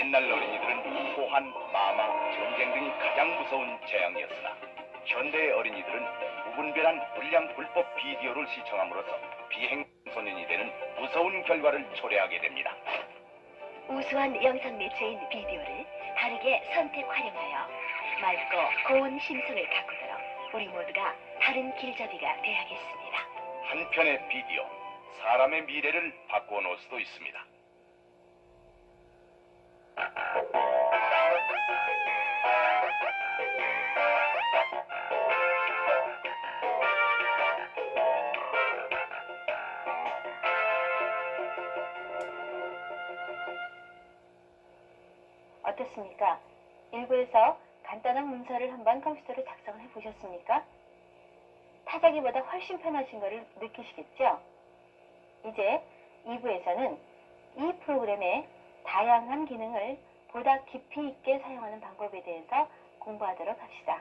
옛날 어린이들은 포한, 마마, 전쟁 등이 가장 무서운 재앙이었으나 현대의 어린이들은 무분별한 불량 불법 비디오를 시청함으로써 비행소년이 되는 무서운 결과를 초래하게 됩니다. 우수한 영상 매체인 비디오를 다르게 선택 활용하여 맑고 고운 심성을 가꾸도록 우리 모두가 다른 길잡이가 되야겠습니다. 한편의 비디오, 사람의 미래를 바꾸어 놓을 수도 있습니다. 어떻습니까? 일부에서 간단한 문서를 한번 컴퓨터로 작성을 해보셨습니까? 타자기보다 훨씬 편하신 것을 느끼시겠죠? 이제 2부에서는 이 프로그램의 다양한 기능을 보다 깊이 있게 사용하는 방법에 대해서 공부하도록 합시다.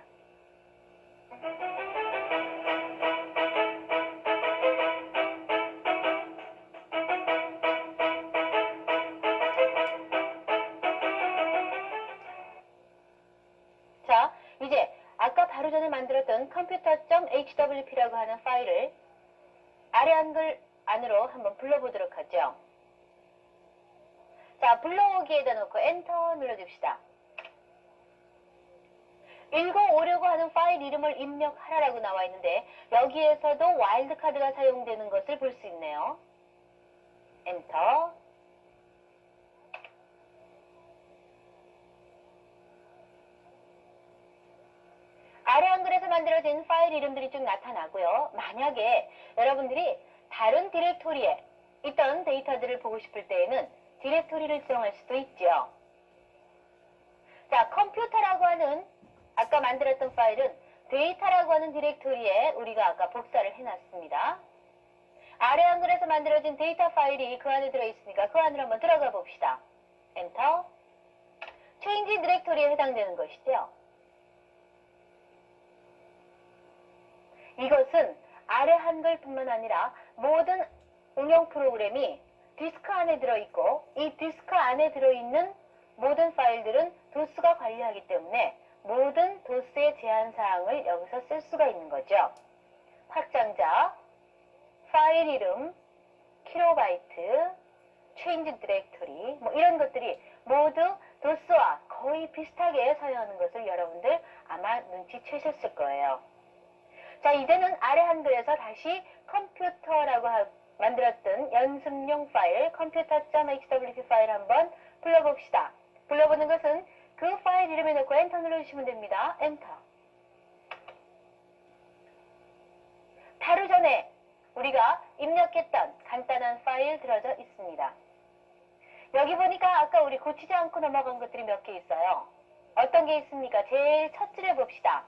자, 이제 아까 바로 전에 만들었던 computer.hwp라고 하는 파일을 아래 한글 안으로 한번 불러보도록 하죠. 자, 불러오기에다 놓고 엔터 눌러줍시다. 읽어오려고 하는 파일 이름을 입력하라라고 나와 있는데 여기에서도 와일드카드가 사용되는 것을 볼 수 있네요. 엔터. 아래 한글에서 만들어진 파일 이름들이 쭉 나타나고요. 만약에 여러분들이 다른 디렉토리에 있던 데이터들을 보고 싶을 때에는 디렉토리를 지정할 수도 있죠. 자, 컴퓨터라고 하는 아까 만들었던 파일은 데이터라고 하는 디렉토리에 우리가 아까 복사를 해놨습니다. 아래 한글에서 만들어진 데이터 파일이 그 안에 들어있으니까 그 안으로 한번 들어가 봅시다. 엔터. 체인지 디렉토리에 해당되는 것이죠. 이것은 아래 한글뿐만 아니라 모든 응용 프로그램이 디스크 안에 들어있고 이 디스크 안에 들어있는 모든 파일들은 도스가 관리하기 때문에 모든 도스의 제한사항을 여기서 쓸 수가 있는 거죠. 확장자, 파일 이름, 킬로바이트, 체인지 디렉토리 뭐 이런 것들이 모두 도스와 거의 비슷하게 사용하는 것을 여러분들 아마 눈치채셨을 거예요. 자, 이제는 아래 한글에서 다시 컴퓨터라고 만들었던 연습용 파일, computer.hwp 파일 한번 불러봅시다. 불러보는 것은 그 파일 이름에 넣고 엔터 눌러주시면 됩니다. 엔터. 바로 전에 우리가 입력했던 간단한 파일 들어져 있습니다. 여기 보니까 아까 우리 고치지 않고 넘어간 것들이 몇 개 있어요. 어떤 게 있습니까? 제일 첫 줄에 봅시다.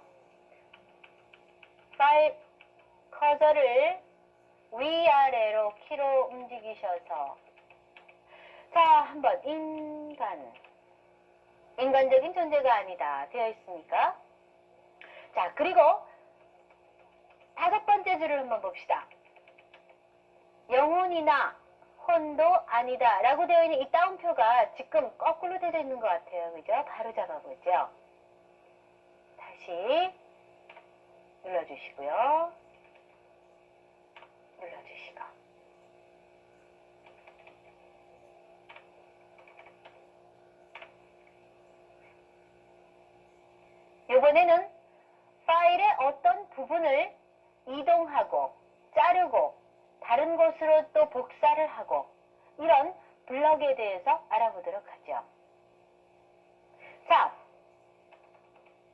파일 커서를 위아래로 키로 움직이셔서 자, 한번 인간적인 존재가 아니다 되어 있습니까? 자, 그리고 5번째 줄을 한번 봅시다. 영혼이나 혼도 아니다 라고 되어 있는 이 따옴표가 지금 거꾸로 되어 있는 것 같아요. 그죠? 바로 잡아보죠. 다시 눌러주시고요. 눌러주시고. 이번에는 파일의 어떤 부분을 이동하고 자르고 다른 곳으로 또 복사를 하고 이런 블럭에 대해서 알아보도록 하죠. 자,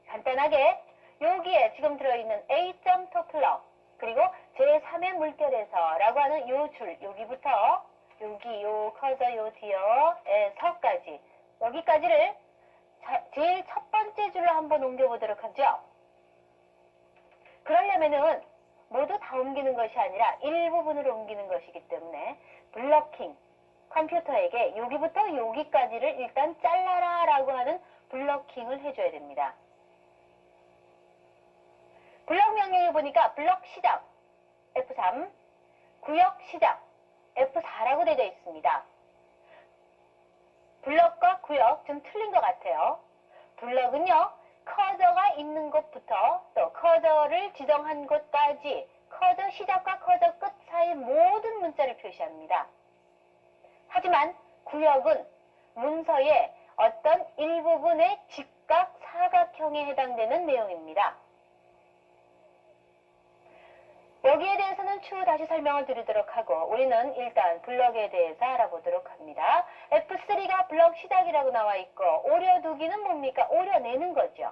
간단하게 여기에 지금 들어있는 A.toplog 그리고 제3의 물결에서 라고 하는 요 줄, 여기부터 여기 요 커서 요 뒤어에서까지 여기까지를 제일 첫 번째 줄로 한번 옮겨보도록 하죠. 그러려면은 모두 다 옮기는 것이 아니라 일부분으로 옮기는 것이기 때문에 블러킹, 컴퓨터에게 여기부터 여기까지를 일단 잘라라 라고 하는 블러킹을 해줘야 됩니다. 블럭 명령을 보니까 블럭 시작 F3, 구역 시작 F4라고 되어 있습니다. 블럭과 구역 좀 틀린 것 같아요. 블럭은요, 커저가 있는 곳부터 또 커저를 지정한 곳까지 커저 시작과 커저 끝 사이 모든 문자를 표시합니다. 하지만 구역은 문서의 어떤 일부분의 직각 사각형에 해당되는 내용입니다. 여기에 대해서는 추후 다시 설명을 드리도록 하고 우리는 일단 블럭에 대해서 알아보도록 합니다. F3가 블럭 시작이라고 나와 있고 오려두기는 뭡니까? 오려내는 거죠.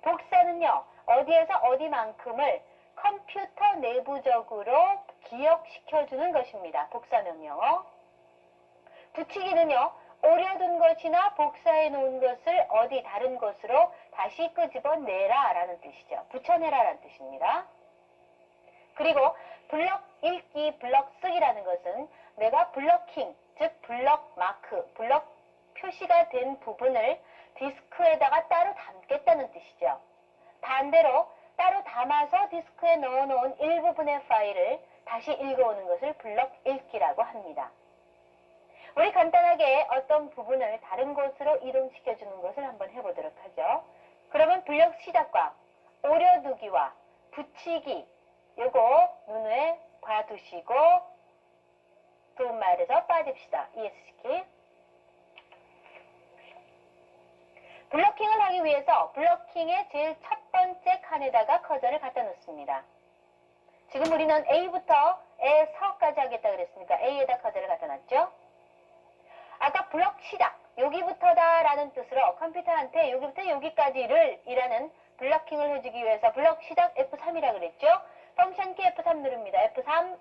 복사는요. 어디에서 어디만큼을 컴퓨터 내부적으로 기억시켜주는 것입니다. 복사 명령어. 붙이기는요. 오려둔 것이나 복사해 놓은 것을 어디 다른 곳으로 다시 끄집어내라 라는 뜻이죠. 붙여내라 라는 뜻입니다. 그리고 블럭 읽기, 블럭 쓰기라는 것은 내가 블럭킹, 즉 블럭 마크, 블럭 표시가 된 부분을 디스크에다가 따로 담겠다는 뜻이죠. 반대로 따로 담아서 디스크에 넣어놓은 일부분의 파일을 다시 읽어오는 것을 블럭 읽기라고 합니다. 우리 간단하게 어떤 부분을 다른 곳으로 이동시켜주는 것을 한번 해보도록 하죠. 그러면 블럭 시작과 오려두기와 붙이기 요거 눈에 봐두시고 두말에서 빠집시다. 이해시키. 블러킹을 하기 위해서 블러킹의 제일 첫 번째 칸에다가 커저를 갖다 놓습니다. 지금 우리는 A부터 에서까지 하겠다 그랬으니까 A에다 커저를 갖다 놨죠. 아까 블럭 시작, 여기부터다 라는 뜻으로 컴퓨터한테 여기부터 여기까지를 이라는 블러킹을 해주기 위해서 블럭 시작 F3이라 그랬죠. 펑션 키 F3 누릅니다. F3.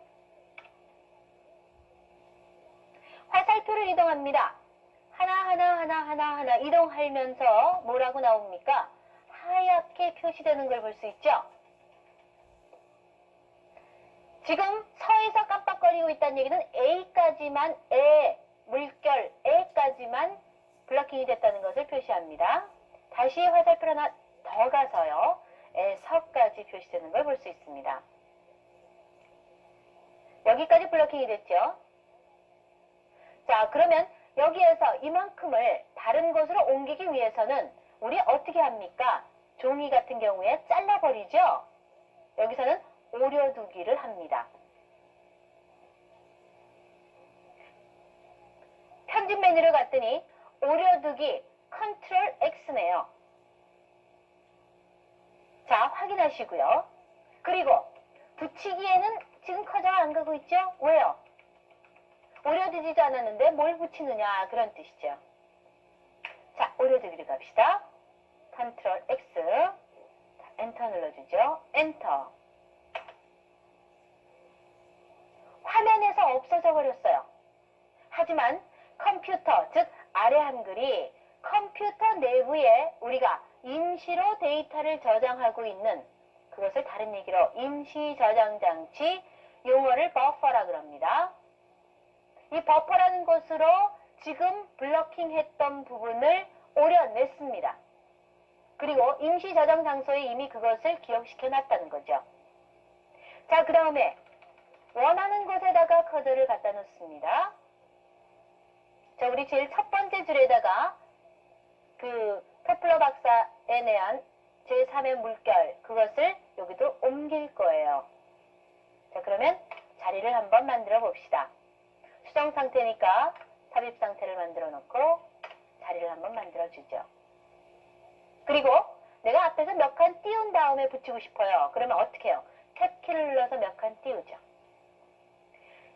화살표를 이동합니다. 하나 이동하면서 뭐라고 나옵니까? 하얗게 표시되는 걸 볼 수 있죠. 지금 서에서 깜빡거리고 있다는 얘기는 A까지만 물결 A까지만 블러킹이 됐다는 것을 표시합니다. 다시 화살표 하나 더 가서요. 에서까지 표시되는 걸 볼 수 있습니다. 여기까지 블러킹이 됐죠. 자, 그러면 여기에서 이만큼을 다른 곳으로 옮기기 위해서는 우리 어떻게 합니까? 종이 같은 경우에 잘라버리죠. 여기서는 오려두기를 합니다. 편집 메뉴를 갔더니 오려두기 컨트롤 X네요. 자, 확인하시고요. 그리고 붙이기에는 지금 커저가 안 가고 있죠? 왜요? 오려두지도 않았는데 뭘 붙이느냐 그런 뜻이죠. 자, 오려두기를 갑시다. 컨트롤 X. 자, 엔터 눌러주죠. 엔터. 화면에서 없어져 버렸어요. 하지만 컴퓨터, 즉 아래 한글이 컴퓨터 내부에 우리가 임시로 데이터를 저장하고 있는 그것을 다른 얘기로 임시 저장 장치, 용어를 버퍼라 그럽니다. 이 버퍼라는 곳으로 지금 블러킹 했던 부분을 오려냈습니다. 그리고 임시 저장 장소에 이미 그것을 기억시켜 놨다는 거죠. 자, 그 다음에 원하는 곳에다가 커저를 갖다 놓습니다. 자, 우리 제일 첫 번째 줄에다가 그 케플러 박사에 대한 제3의 물결 그것을 여기도 옮길 거예요. 자, 그러면 자리를 한번 만들어 봅시다. 수정 상태니까 삽입 상태를 만들어 놓고 자리를 한번 만들어 주죠. 그리고 내가 앞에서 몇 칸 띄운 다음에 붙이고 싶어요. 그러면 어떻게 해요? 탭키를 눌러서 몇 칸 띄우죠.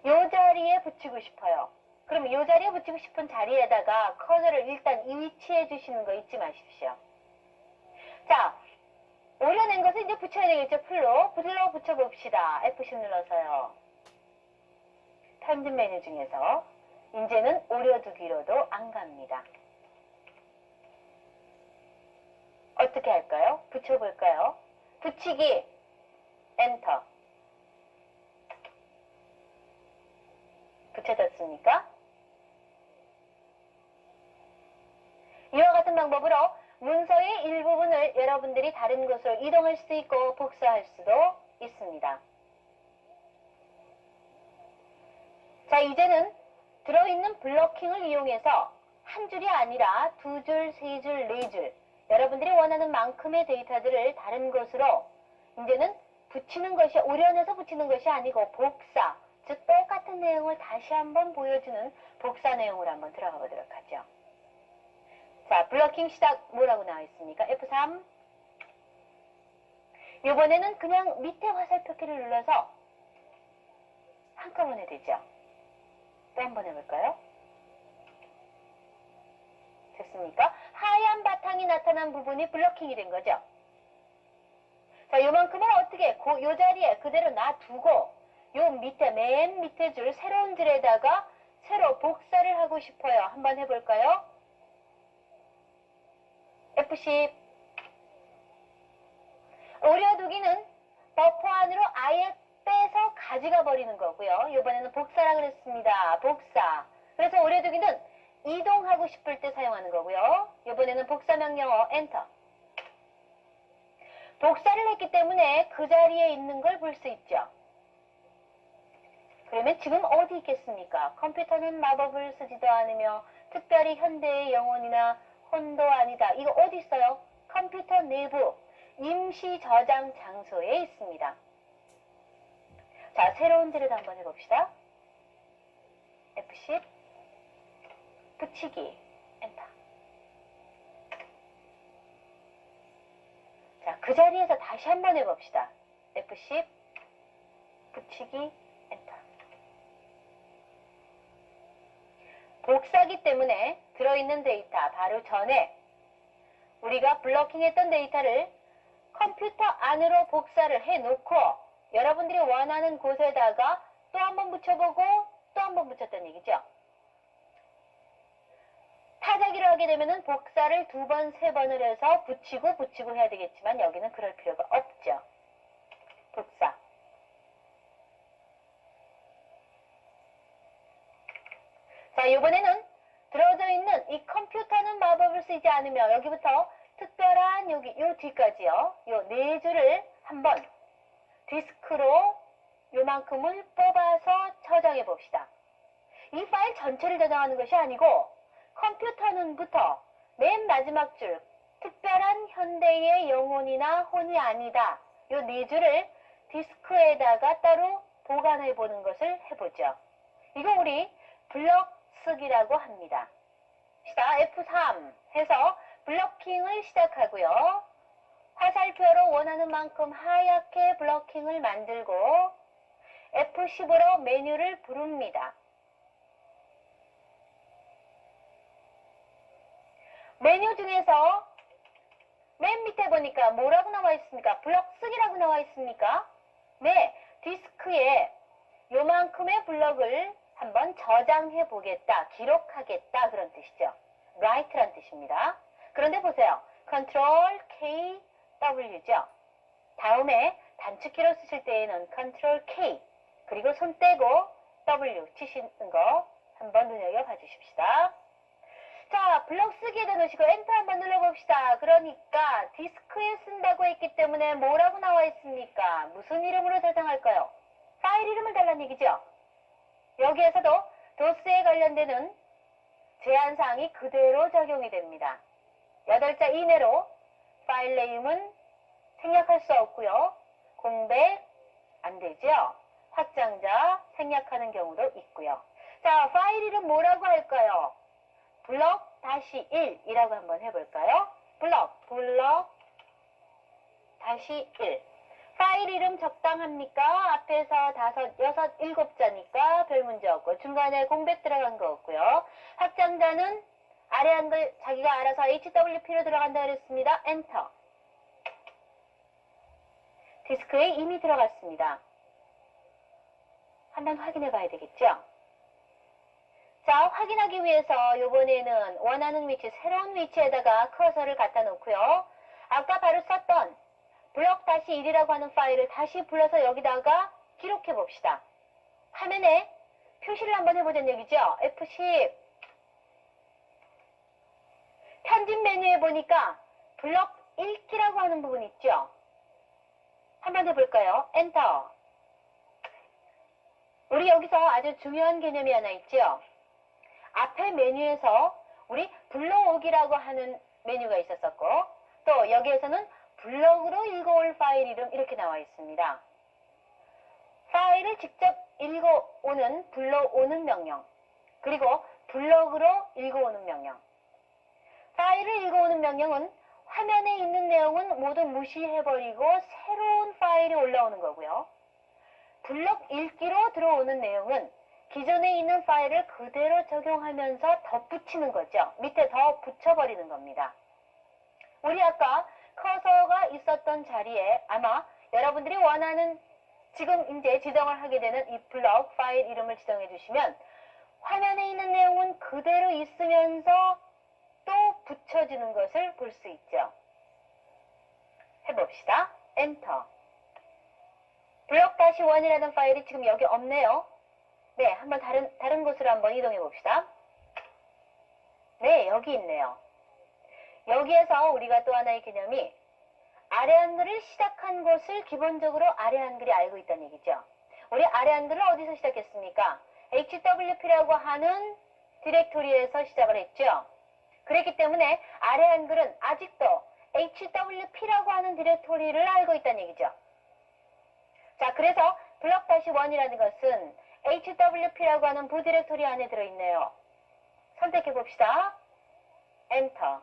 이 자리에 붙이고 싶어요. 그럼 이 자리에 붙이고 싶은 자리에다가 커서를 일단 위치해 주시는 거 잊지 마십시오. 자, 오려낸 것을 이제 붙여야 되겠죠. 풀로 붙여봅시다. F10 눌러서요. 편집 메뉴 중에서 이제는 오려두기로도 안 갑니다. 어떻게 할까요? 붙여볼까요? 붙이기 엔터. 붙여졌습니까? 이와 같은 방법으로 문서의 일부분을 여러분들이 다른 곳으로 이동할 수도 있고 복사할 수도 있습니다. 자, 이제는 들어있는 블러킹을 이용해서 한 줄이 아니라 두 줄, 세 줄, 네 줄. 여러분들이 원하는 만큼의 데이터들을 다른 곳으로 이제는 붙이는 것이, 오려내서 붙이는 것이 아니고 복사, 즉 똑같은 내용을 다시 한번 보여주는 복사 내용으로 한번 들어가 보도록 하죠. 자, 블러킹 시작 뭐라고 나와 있습니까? F3. 이번에는 그냥 밑에 화살표키를 눌러서 한꺼번에 되죠. 또 한번 해볼까요? 됐습니까? 하얀 바탕이 나타난 부분이 블러킹이 된 거죠. 자, 요만큼을 어떻게 요 자리에 그대로 놔두고 요 밑에, 맨 밑에 줄 새로운 줄에다가 새로 복사를 하고 싶어요. 한번 해볼까요? F10. 오려두기는 버퍼 안으로 아예 빼서 가져가 버리는 거고요. 이번에는 복사라 그랬습니다. 복사. 그래서 오려두기는 이동하고 싶을 때 사용하는 거고요. 이번에는 복사 명령어 엔터. 복사를 했기 때문에 그 자리에 있는 걸 볼 수 있죠. 그러면 지금 어디 있겠습니까? 컴퓨터는 마법을 쓰지도 않으며 특별히 현대의 영혼이나 혼도 아니다. 이거 어디 있어요? 컴퓨터 내부 임시 저장 장소에 있습니다. 자, 새로운 지를 한번 해봅시다. F10 붙이기 엔터. 자, 그 자리에서 다시 한번 해봅시다. F10 붙이기 엔터. 복사기 때문에 들어있는 데이터 바로 전에 우리가 블러킹했던 데이터를 컴퓨터 안으로 복사를 해놓고 여러분들이 원하는 곳에다가 또 한번 붙여보고 또 한번 붙였다는 얘기죠. 타자기로 하게 되면은 복사를 2번, 3번을 해서 붙이고 해야 되겠지만 여기는 그럴 필요가 없죠. 복사. 자, 이번에는 들어져 있는 이 컴퓨터는 마법을 쓰지 않으며 여기부터 특별한 여기 요 뒤까지요. 요 네 줄을 한번 디스크로 요만큼을 뽑아서 저장해 봅시다. 이 파일 전체를 저장하는 것이 아니고 컴퓨터는부터 맨 마지막 줄 특별한 현대의 영혼이나 혼이 아니다. 요 네 줄을 디스크에다가 따로 보관해 보는 것을 해보죠. 이거 우리 블럭 쓰기라고 합니다. 자, F3 해서 블러킹을 시작하고요. 화살표로 원하는 만큼 하얗게 블러킹을 만들고 F10으로 메뉴를 부릅니다. 메뉴 중에서 맨 밑에 보니까 뭐라고 나와 있습니까? 블럭 쓰기라고 나와 있습니까? 네, 디스크에 요만큼의 블럭을 한번 저장해 보겠다, 기록하겠다 그런 뜻이죠. write란 뜻입니다. 그런데 보세요. Ctrl K W죠. 다음에 단축키로 쓰실 때에는 Ctrl K 그리고 손 떼고 W 치시는 거 한번 눈여겨봐 주십시다. 자, 블럭 쓰기에다 넣으시고 엔터 한번 눌러봅시다. 그러니까 디스크에 쓴다고 했기 때문에 뭐라고 나와 있습니까? 무슨 이름으로 저장할까요? 파일 이름을 달라는 얘기죠. 여기에서도 도스에 관련되는 제한사항이 그대로 적용이 됩니다. 8자 이내로 파일 네임은 생략할 수 없고요. 공백 안 되죠. 확장자 생략하는 경우도 있고요. 자, 파일 이름 뭐라고 할까요? 블럭 다시 1이라고 한번 해볼까요? 블럭 다시 1. 파일 이름 적당합니까? 앞에서 5, 6, 7자니까 별 문제 없고 중간에 공백 들어간 거 없고요. 확장자는 아래 한글 자기가 알아서 HWP로 들어간다 그랬습니다. 엔터. 디스크에 이미 들어갔습니다. 한번 확인해 봐야 되겠죠? 자, 확인하기 위해서 이번에는 원하는 위치, 새로운 위치에다가 커서를 갖다 놓고요. 아까 바로 썼던 블럭 다시 1이라고 하는 파일을 다시 불러서 여기다가 기록해 봅시다. 화면에 표시를 한번 해보자는 얘기죠. F10. 편집 메뉴에 보니까 블럭 읽기라고 하는 부분 있죠. 한번 해볼까요? 엔터. 우리 여기서 아주 중요한 개념이 하나 있죠. 앞에 메뉴에서 우리 불러오기라고 하는 메뉴가 있었었고, 또 여기에서는 블럭으로 읽어올 파일 이름 이렇게 나와 있습니다. 파일을 직접 읽어오는 불러오는 명령, 그리고 블럭으로 읽어오는 명령. 파일을 읽어오는 명령은 화면에 있는 내용은 모두 무시해버리고 새로운 파일이 올라오는 거고요. 블럭 읽기로 들어오는 내용은 기존에 있는 파일을 그대로 적용하면서 덧붙이는 거죠. 밑에 더 붙여버리는 겁니다. 우리 아까 커서가 있었던 자리에 아마 여러분들이 원하는 지금 이제 지정을 하게 되는 이 블럭 파일 이름을 지정해 주시면 화면에 있는 내용은 그대로 있으면서 또 붙여지는 것을 볼 수 있죠. 해봅시다. 엔터. 블럭-1이라는 파일이 지금 여기 없네요. 네, 한번 다른 곳으로 한번 이동해 봅시다. 네, 여기 있네요. 여기에서 우리가 또 하나의 개념이 아래 한글을 시작한 곳을 기본적으로 아래 한글이 알고 있다는 얘기죠. 우리 아래 한글을 어디서 시작했습니까? HWP라고 하는 디렉토리에서 시작을 했죠. 그렇기 때문에 아래 한글은 아직도 HWP라고 하는 디렉토리를 알고 있다는 얘기죠. 자, 그래서 블럭-1이라는 것은 HWP라고 하는 부디렉토리 안에 들어있네요. 선택해 봅시다. 엔터.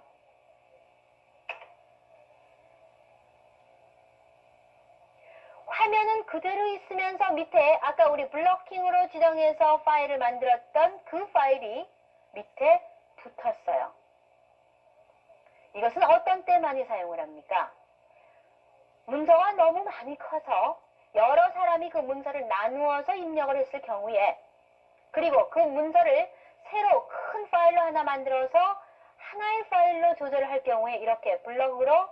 화면은 그대로 있으면서 밑에 아까 우리 블러킹으로 지정해서 파일을 만들었던 그 파일이 밑에 붙었어요. 이것은 어떤 때 많이 사용을 합니까? 문서가 너무 많이 커서 여러 사람이 그 문서를 나누어서 입력을 했을 경우에, 그리고 그 문서를 새로 큰 파일로 하나 만들어서 하나의 파일로 조절을 할 경우에 이렇게 블럭으로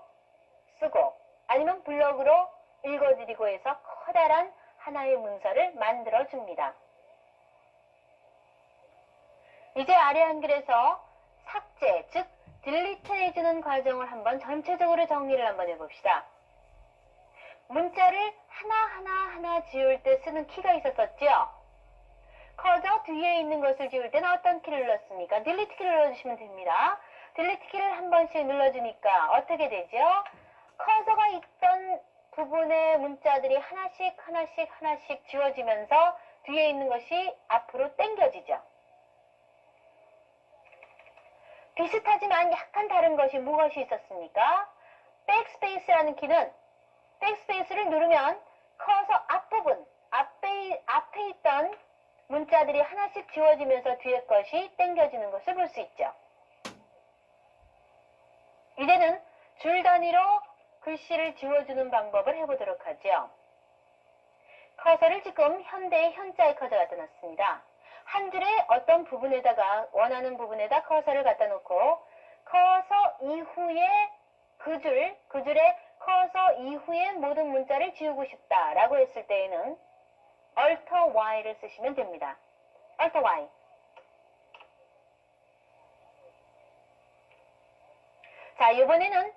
쓰고 아니면 블럭으로 읽어드리고 해서 커다란 하나의 문서를 만들어줍니다. 이제 아래 한글에서 삭제, 즉 딜리트 해주는 과정을 한번 전체적으로 정리를 한번 해봅시다. 문자를 하나 지울 때 쓰는 키가 있었었죠? 커서 뒤에 있는 것을 지울 때는 어떤 키를 눌렀습니까? 딜리트 키를 눌러주시면 됩니다. 딜리트 키를 한 번씩 눌러주니까 어떻게 되죠? 커서가 있던 부분의 문자들이 하나씩 지워지면서 뒤에 있는 것이 앞으로 당겨지죠. 비슷하지만 약간 다른 것이 무엇이 있었습니까? 백스페이스라는 키는 백스페이스를 누르면 커서 앞부분, 앞에 있던 문자들이 하나씩 지워지면서 뒤에 것이 당겨지는 것을 볼 수 있죠. 이제는 줄 단위로 글씨를 지워주는 방법을 해보도록 하죠. 커서를 지금 현대의 현자의 커서 갖다 놨습니다. 한 줄의 어떤 부분에다가 원하는 부분에다 커서를 갖다 놓고 커서 이후에 그 줄에 커서 이후에 모든 문자를 지우고 싶다라고 했을 때에는 Alt Y를 쓰시면 됩니다. Alt Y. 자, 이번에는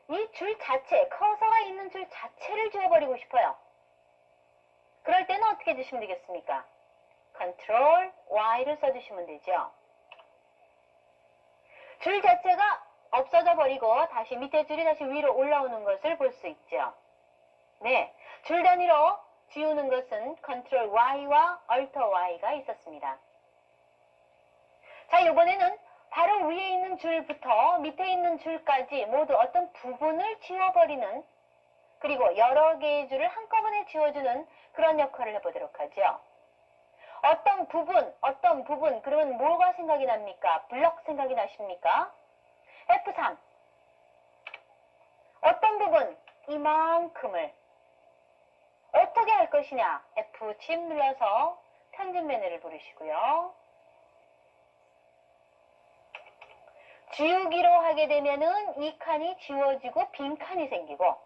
이 줄 자체, 커서가 있는 줄 자체를 지워버리고 싶어요. 그럴 때는 어떻게 해주시면 되겠습니까? Ctrl Y를 써주시면 되죠. 줄 자체가 없어져 버리고 다시 밑에 줄이 다시 위로 올라오는 것을 볼 수 있죠. 네, 줄 단위로 지우는 것은 Ctrl Y와 Alt Y가 있었습니다. 자, 이번에는 바로 위에 있는 줄부터 밑에 있는 줄까지 모두 어떤 부분을 지워버리는, 그리고 여러 개의 줄을 한꺼번에 지워주는 그런 역할을 해보도록 하죠. 어떤 부분, 그러면 뭐가 생각이 납니까? 블럭 생각이 나십니까? F3. 어떤 부분, 이만큼을 어떻게 할 것이냐? F7 눌러서 편집 메뉴를 부르시고요. 지우기로 하게 되면은 이 칸이 지워지고 빈 칸이 생기고,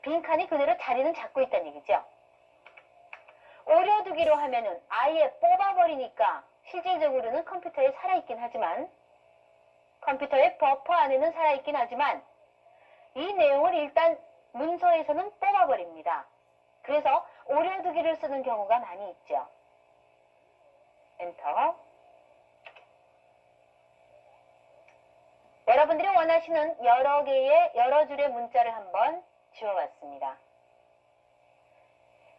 빈 칸이 그대로 자리는 잡고 있다는 얘기죠. 오려두기로 하면은 아예 뽑아버리니까 실질적으로는 컴퓨터에 살아있긴 하지만, 컴퓨터의 버퍼 안에는 살아있긴 하지만 이 내용을 일단 문서에서는 뽑아버립니다. 그래서 오려두기를 쓰는 경우가 많이 있죠. 엔터. 여러분들이 원하시는 여러 줄의 문자를 한번 지워봤습니다.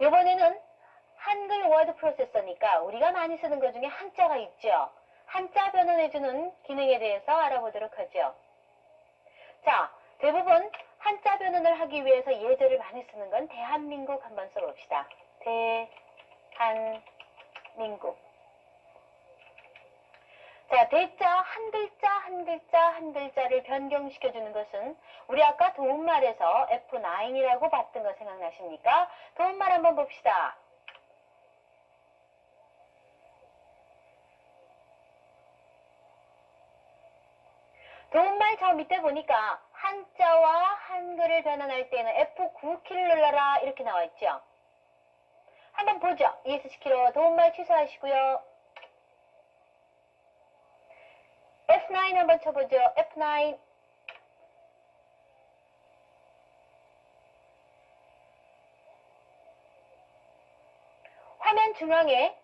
이번에는 한글 워드 프로세서니까 우리가 많이 쓰는 것 중에 한자가 있죠. 한자 변환해주는 기능에 대해서 알아보도록 하죠. 자, 대부분 한자 변환을 하기 위해서 예절을 많이 쓰는 건 대한민국 한번 써봅시다. 대한민국. 자, 대자 한 글자 한 글자 한 글자를 변경시켜주는 것은 우리 아까 도움말에서 F9이라고 봤던 거 생각나십니까? 도움말 한번 봅시다. 도움말 저 밑에 보니까 한자와 한글을 변환할 때는 F9키를 눌러라 이렇게 나와 있죠. 한번 보죠. ESC키로 도움말 취소하시고요. F9 한번 쳐보죠. F9. 화면 중앙에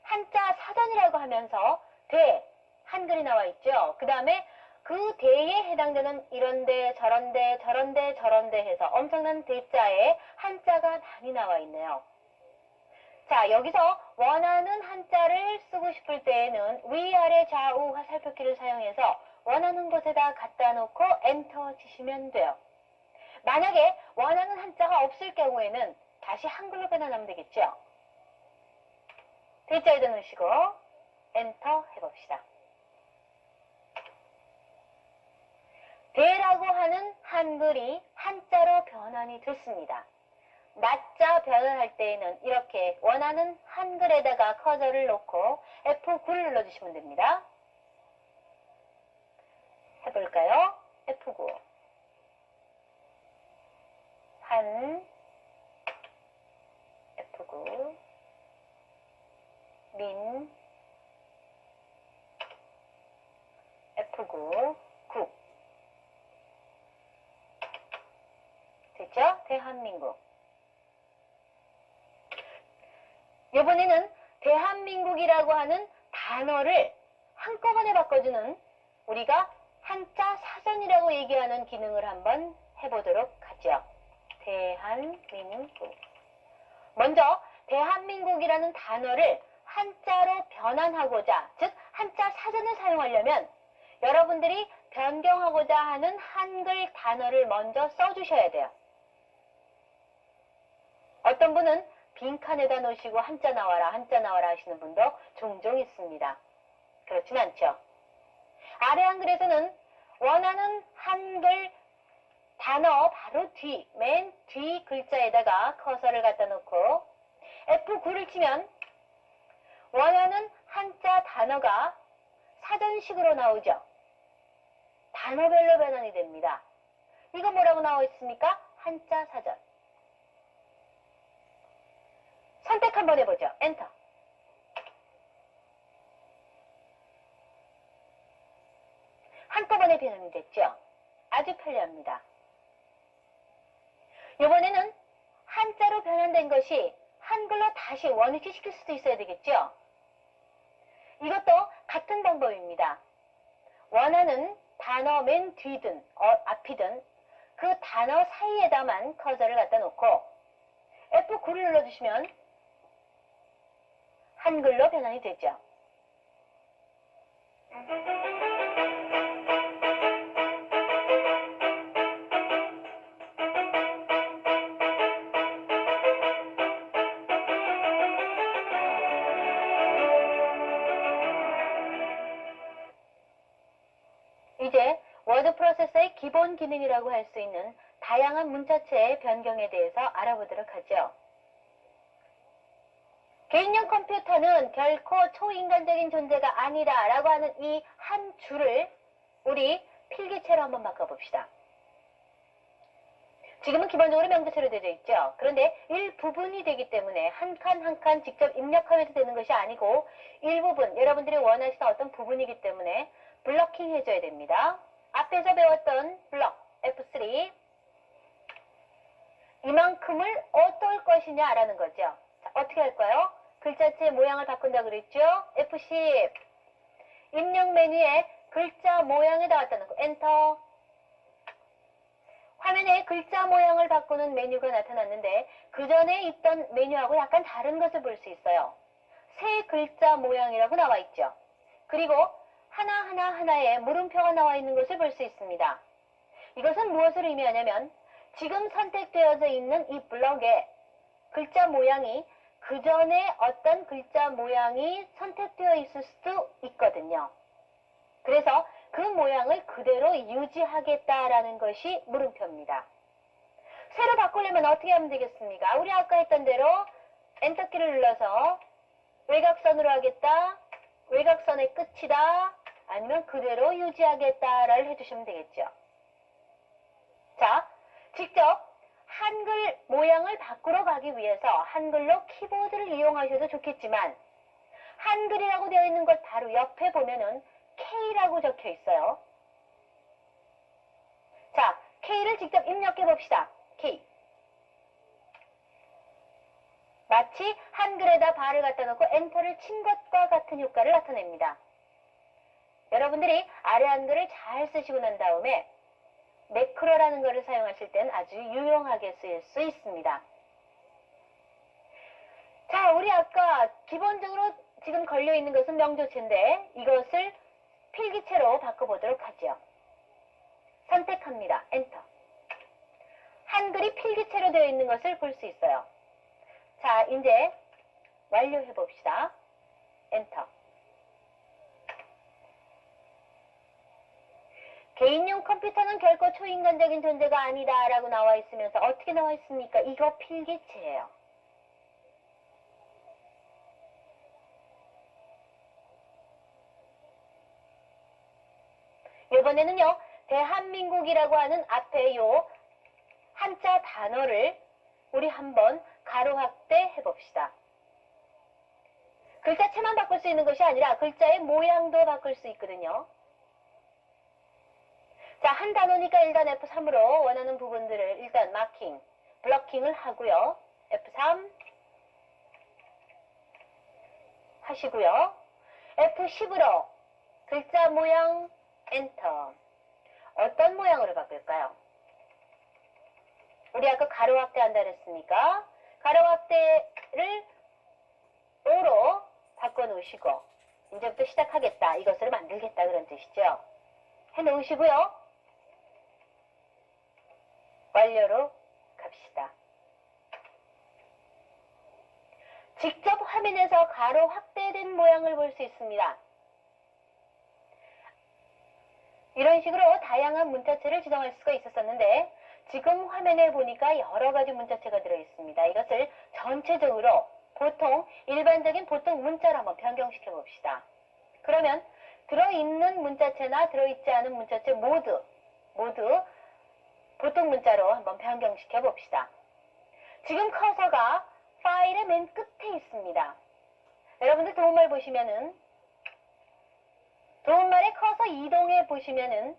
한자 사전이라고 하면서 대, 한글이 나와 있죠. 그 다음에 그 대에 해당되는 이런데 저런데 저런데 저런데 해서 엄청난 대자에 한자가 많이 나와 있네요. 자, 여기서 원하는 한자를 쓰고 싶을 때에는 위아래 좌우 화살표키를 사용해서 원하는 곳에다 갖다 놓고 엔터 치시면 돼요. 만약에 원하는 한자가 없을 경우에는 다시 한글로 변환하면 되겠죠. 대자에다 넣으시고 엔터 해봅시다. 대라고 하는 한글이 한자로 변환이 됐습니다. 낮자 변환할 때에는 이렇게 원하는 한글에다가 커서를 놓고 F9를 눌러주시면 됩니다. 해볼까요? F9. F9. F9. 국. 됐죠? 대한민국. 이번에는 대한민국이라고 하는 단어를 한꺼번에 바꿔주는 우리가 한자 사전이라고 얘기하는 기능을 한번 해보도록 하죠. 대한민국. 먼저 대한민국이라는 단어를 한자로 변환하고자, 즉 한자 사전을 사용하려면 여러분들이 변경하고자 하는 한글 단어를 먼저 써주셔야 돼요. 어떤 분은 빈칸에다 놓으시고 한자 나와라 하시는 분도 종종 있습니다. 그렇진 않죠. 아래 한글에서는 원하는 한글 단어 바로 뒤, 맨 뒤 글자에다가 커서를 갖다 놓고 F9를 치면 원하는 한자 단어가 사전식으로 나오죠. 단어별로 변환이 됩니다. 이거 뭐라고 나와 있습니까? 한자 사전. 선택 한번 해보죠. 엔터. 한꺼번에 변환이 됐죠. 아주 편리합니다. 이번에는 한자로 변환된 것이 한글로 다시 원위치 시킬 수도 있어야 되겠죠. 이것도 같은 방법입니다. 원하는 단어 맨 뒤든 앞이든 그 단어 사이에다만 커서를 갖다 놓고 F9를 눌러주시면 한글로 변환이 되죠. 이제 워드 프로세서의 기본 기능이라고 할 수 있는 다양한 문자체의 변경에 대해서 알아보도록 하죠. 개인용 컴퓨터는 결코 초인간적인 존재가 아니라 라고 하는 이 한 줄을 우리 필기체로 한번 바꿔봅시다. 지금은 기본적으로 명대체로 되어 있죠. 그런데 일부분이 되기 때문에 한 칸 한 칸 직접 입력하면서 되는 것이 아니고 일부분, 여러분들이 원하시는 어떤 부분이기 때문에 블러킹 해줘야 됩니다. 앞에서 배웠던 블럭 F3 이만큼을 어떨 것이냐라는 거죠. 자, 어떻게 할까요? 글자체 모양을 바꾼다고 그랬죠? F10 입력 메뉴에 글자 모양에다 갖다 놓고 엔터. 화면에 글자 모양을 바꾸는 메뉴가 나타났는데 그 전에 있던 메뉴하고 약간 다른 것을 볼 수 있어요. 새 글자 모양이라고 나와 있죠. 그리고 하나에 물음표가 나와 있는 것을 볼 수 있습니다. 이것은 무엇을 의미하냐면 지금 선택되어져 있는 이 블럭에 글자 모양이 그 전에 어떤 글자 모양이 선택되어 있을 수도 있거든요. 그래서 그 모양을 그대로 유지하겠다라는 것이 물음표입니다. 새로 바꾸려면 어떻게 하면 되겠습니까? 우리 아까 했던 대로 엔터키를 눌러서 외곽선으로 하겠다, 외곽선의 끝이다, 아니면 그대로 유지하겠다를 해주시면 되겠죠. 자, 직접 한글 모양을 바꾸러 가기 위해서 한글로 키보드를 이용하셔도 좋겠지만 한글이라고 되어 있는 것 바로 옆에 보면은 K라고 적혀 있어요. 자, K를 직접 입력해 봅시다. K. 마치 한글에다 발을 갖다 놓고 엔터를 친 것과 같은 효과를 나타냅니다. 여러분들이 아래 한글을 잘 쓰시고 난 다음에 매크로라는 것을 사용하실 땐 아주 유용하게 쓰일 수 있습니다. 자, 우리 아까 기본적으로 지금 걸려있는 것은 명조체인데 이것을 필기체로 바꿔보도록 하죠. 선택합니다. 엔터. 한글이 필기체로 되어 있는 것을 볼 수 있어요. 자, 이제 완료해 봅시다. 엔터. 개인용 컴퓨터는 결코 초인간적인 존재가 아니다 라고 나와 있으면서 어떻게 나와 있습니까? 이거 필기체예요. 이번에는요, 대한민국이라고 하는 앞에 요 한자 단어를 우리 한번 가로 확대해 봅시다. 글자체만 바꿀 수 있는 것이 아니라 글자의 모양도 바꿀 수 있거든요. 자, 한 단어니까 일단 F3으로 원하는 부분들을 일단 마킹, 블러킹을 하고요. F3 하시고요. F10으로 글자 모양 엔터. 어떤 모양으로 바꿀까요? 우리 아까 가로 확대한다 그랬으니까 가로 확대를 5로 바꿔놓으시고 이제부터 시작하겠다. 이것을 만들겠다 그런 뜻이죠. 해놓으시고요. 완료로 갑시다. 직접 화면에서 가로 확대된 모양을 볼 수 있습니다. 이런 식으로 다양한 문자체를 지정할 수가 있었었는데 지금 화면에 보니까 여러 가지 문자체가 들어있습니다. 이것을 전체적으로 일반적인 보통 문자로 한번 변경시켜 봅시다. 그러면 들어있는 문자체나 들어있지 않은 문자체 모두 보통 문자로 한번 변경시켜 봅시다. 지금 커서가 파일의 맨 끝에 있습니다. 여러분들 도움말 보시면은 도움말에 커서 이동해 보시면은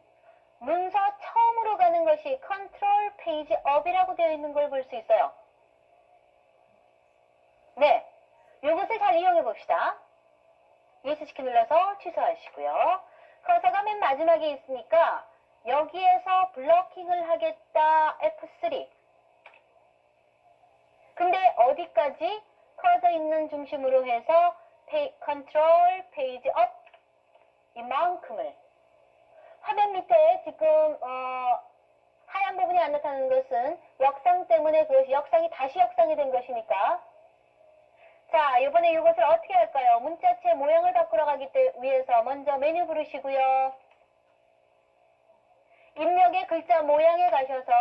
문서 처음으로 가는 것이 컨트롤 페이지 업이라고 되어 있는 걸 볼 수 있어요. 네, 이것을 잘 이용해 봅시다. 예스시키 눌러서 취소하시고요. 커서가 맨 마지막에 있으니까 여기에서 블러킹을 하겠다. F3. 근데 어디까지? 커서 있는 중심으로 해서 컨트롤 페이지 업 이만큼을 화면 밑에 지금 하얀 부분이 안 나타나는 것은 역상 때문에 그것이 다시 역상이 된 것이니까 자, 이번에 이것을 어떻게 할까요? 문자체 모양을 바꾸러 가기 위해서 먼저 메뉴 부르시고요. 입력의 글자 모양에 가셔서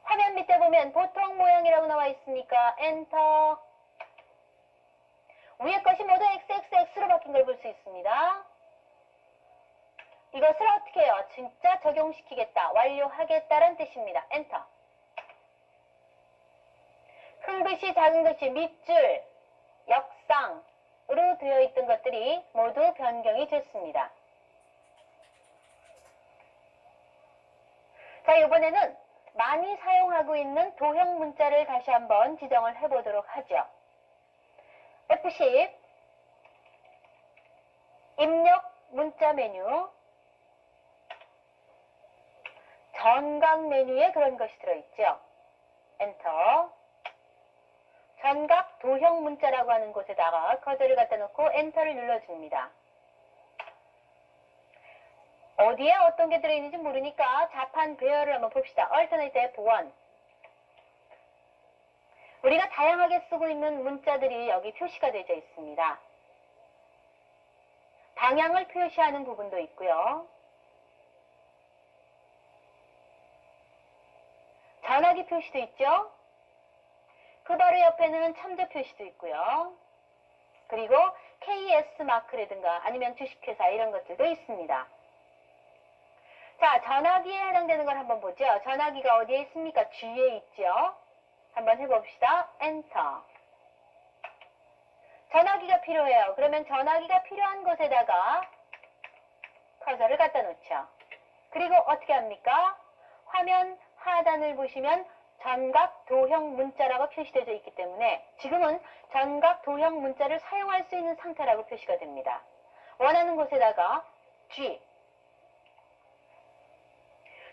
화면 밑에 보면 보통 모양이라고 나와 있으니까 엔터. 위에 것이 모두 XXX로 바뀐 걸 볼 수 있습니다. 이것을 어떻게 해요? 진짜 적용시키겠다, 완료하겠다라는 뜻입니다. 엔터. 큰 글씨, 작은 글씨, 밑줄, 역상으로 되어 있던 것들이 모두 변경이 됐습니다. 자, 이번에는 많이 사용하고 있는 도형 문자를 다시 한번 지정을 해보도록 하죠. F10 입력 문자 메뉴, 전각 메뉴에 그런 것이 들어있죠. 엔터. 전각 도형 문자라고 하는 곳에다가 커서를 갖다 놓고 엔터를 눌러줍니다. 어디에 어떤 게 들어있는지 모르니까 자판 배열을 한번 봅시다. Alternate F1. 우리가 다양하게 쓰고 있는 문자들이 여기 표시가 되어 있습니다. 방향을 표시하는 부분도 있고요. 전화기 표시도 있죠. 그 바로 옆에는 첨자 표시도 있고요. 그리고 KS 마크라든가 아니면 주식회사 이런 것들도 있습니다. 자, 전화기에 해당되는 걸 한번 보죠. 전화기가 어디에 있습니까? G에 있죠. 한번 해봅시다. 엔터. 전화기가 필요해요. 그러면 전화기가 필요한 곳에다가 커서를 갖다 놓죠. 그리고 어떻게 합니까? 화면 하단을 보시면 전각 도형 문자라고 표시되어 있기 때문에 지금은 전각 도형 문자를 사용할 수 있는 상태라고 표시가 됩니다. 원하는 곳에다가 G,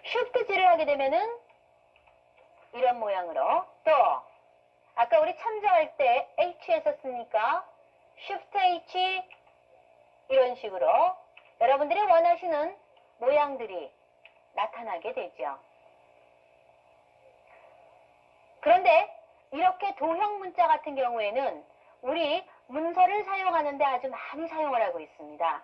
Shift G를 하게 되면은 이런 모양으로, 또 아까 우리 참조할 때 H 했었으니까 Shift H 이런 식으로 여러분들이 원하시는 모양들이 나타나게 되죠. 그런데 이렇게 도형 문자 같은 경우에는 우리 문서를 사용하는데 아주 많이 사용을 하고 있습니다.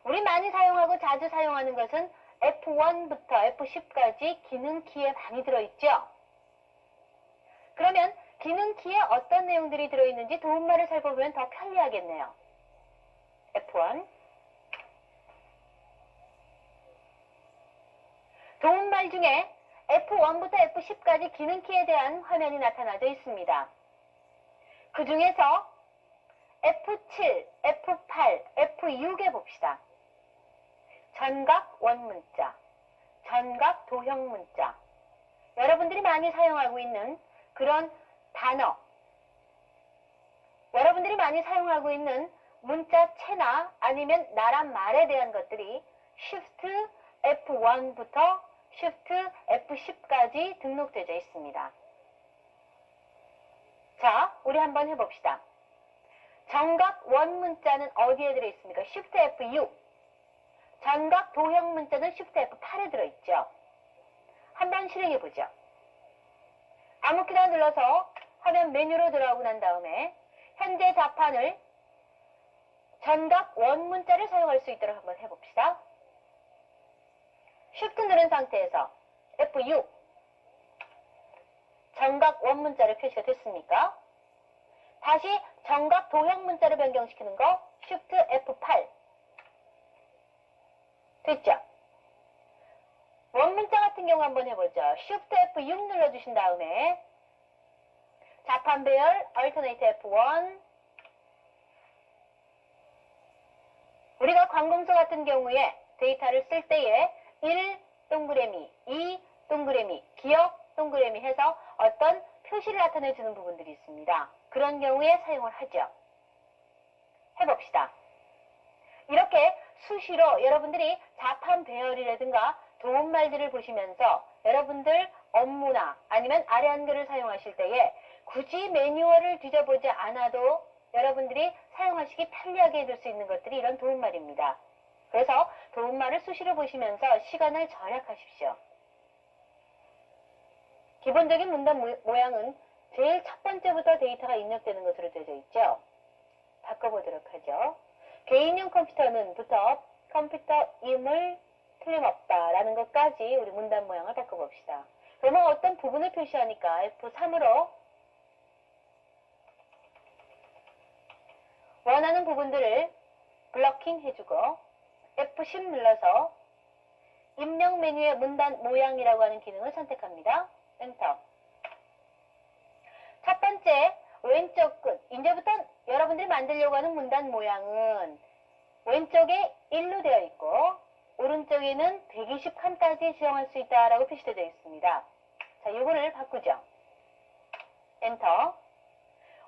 우리 많이 사용하고 자주 사용하는 것은 F1부터 F10까지 기능 키에 많이 들어있죠. 그러면 기능 키에 어떤 내용들이 들어있는지 도움말을 살펴보면 더 편리하겠네요. F1 도움말 중에 F1부터 F10까지 기능 키에 대한 화면이 나타나져 있습니다. 그 중에서 F7, F8, F6에 봅시다. 전각 원문자, 전각 도형 문자, 여러분들이 많이 사용하고 있는 그런 단어, 여러분들이 많이 사용하고 있는 문자체나 아니면 나란 말에 대한 것들이 Shift F1부터 Shift F10까지 등록되어 있습니다. 자, 우리 한번 해봅시다. 전각 원문자는 어디에 들어있습니까? Shift F6. 전각 도형 문자는 Shift F8에 들어있죠. 한번 실행해보죠. 아무키나 눌러서 화면 메뉴로 들어오고 난 다음에 현재 자판을 전각 원문자를 사용할 수 있도록 한번 해봅시다. Shift 누른 상태에서 F6 전각 원문자를 표시가 됐습니까? 다시 전각 도형 문자를 변경시키는 거 Shift F8 됐죠? 원문자 같은 경우 한번 해보죠. Shift F6 눌러주신 다음에 자판 배열 Alternate F1 우리가 관공서 같은 경우에 데이터를 쓸 때에 1 동그라미, 2 동그라미, 기억 동그라미 해서 어떤 표시를 나타내주는 부분들이 있습니다. 그런 경우에 사용을 하죠. 해봅시다. 이렇게 수시로 여러분들이 자판 배열이라든가 도움말들을 보시면서 여러분들 업무나 아니면 아래 한글을 사용하실 때에 굳이 매뉴얼을 뒤져보지 않아도 여러분들이 사용하시기 편리하게 해줄 수 있는 것들이 이런 도움말입니다. 그래서 도움말을 수시로 보시면서 시간을 절약하십시오. 기본적인 문단 모양은 제일 첫 번째부터 데이터가 입력되는 것으로 되어 있죠. 바꿔보도록 하죠. 개인용 컴퓨터는부터 컴퓨터임을 틀림없다라는 것까지 우리 문단 모양을 바꿔봅시다. 그러면 어떤 부분을 표시하니까 F3으로 원하는 부분들을 블러킹 해주고 F10 눌러서 입력 메뉴의 문단 모양이라고 하는 기능을 선택합니다. 엔터. 첫 번째 왼쪽 끝. 이제부터 여러분들이 만들려고 하는 문단 모양은 왼쪽에 1로 되어 있고 오른쪽에는 120칸까지 지정할 수 있다라고 표시되어 있습니다. 자, 이거를 바꾸죠. 엔터.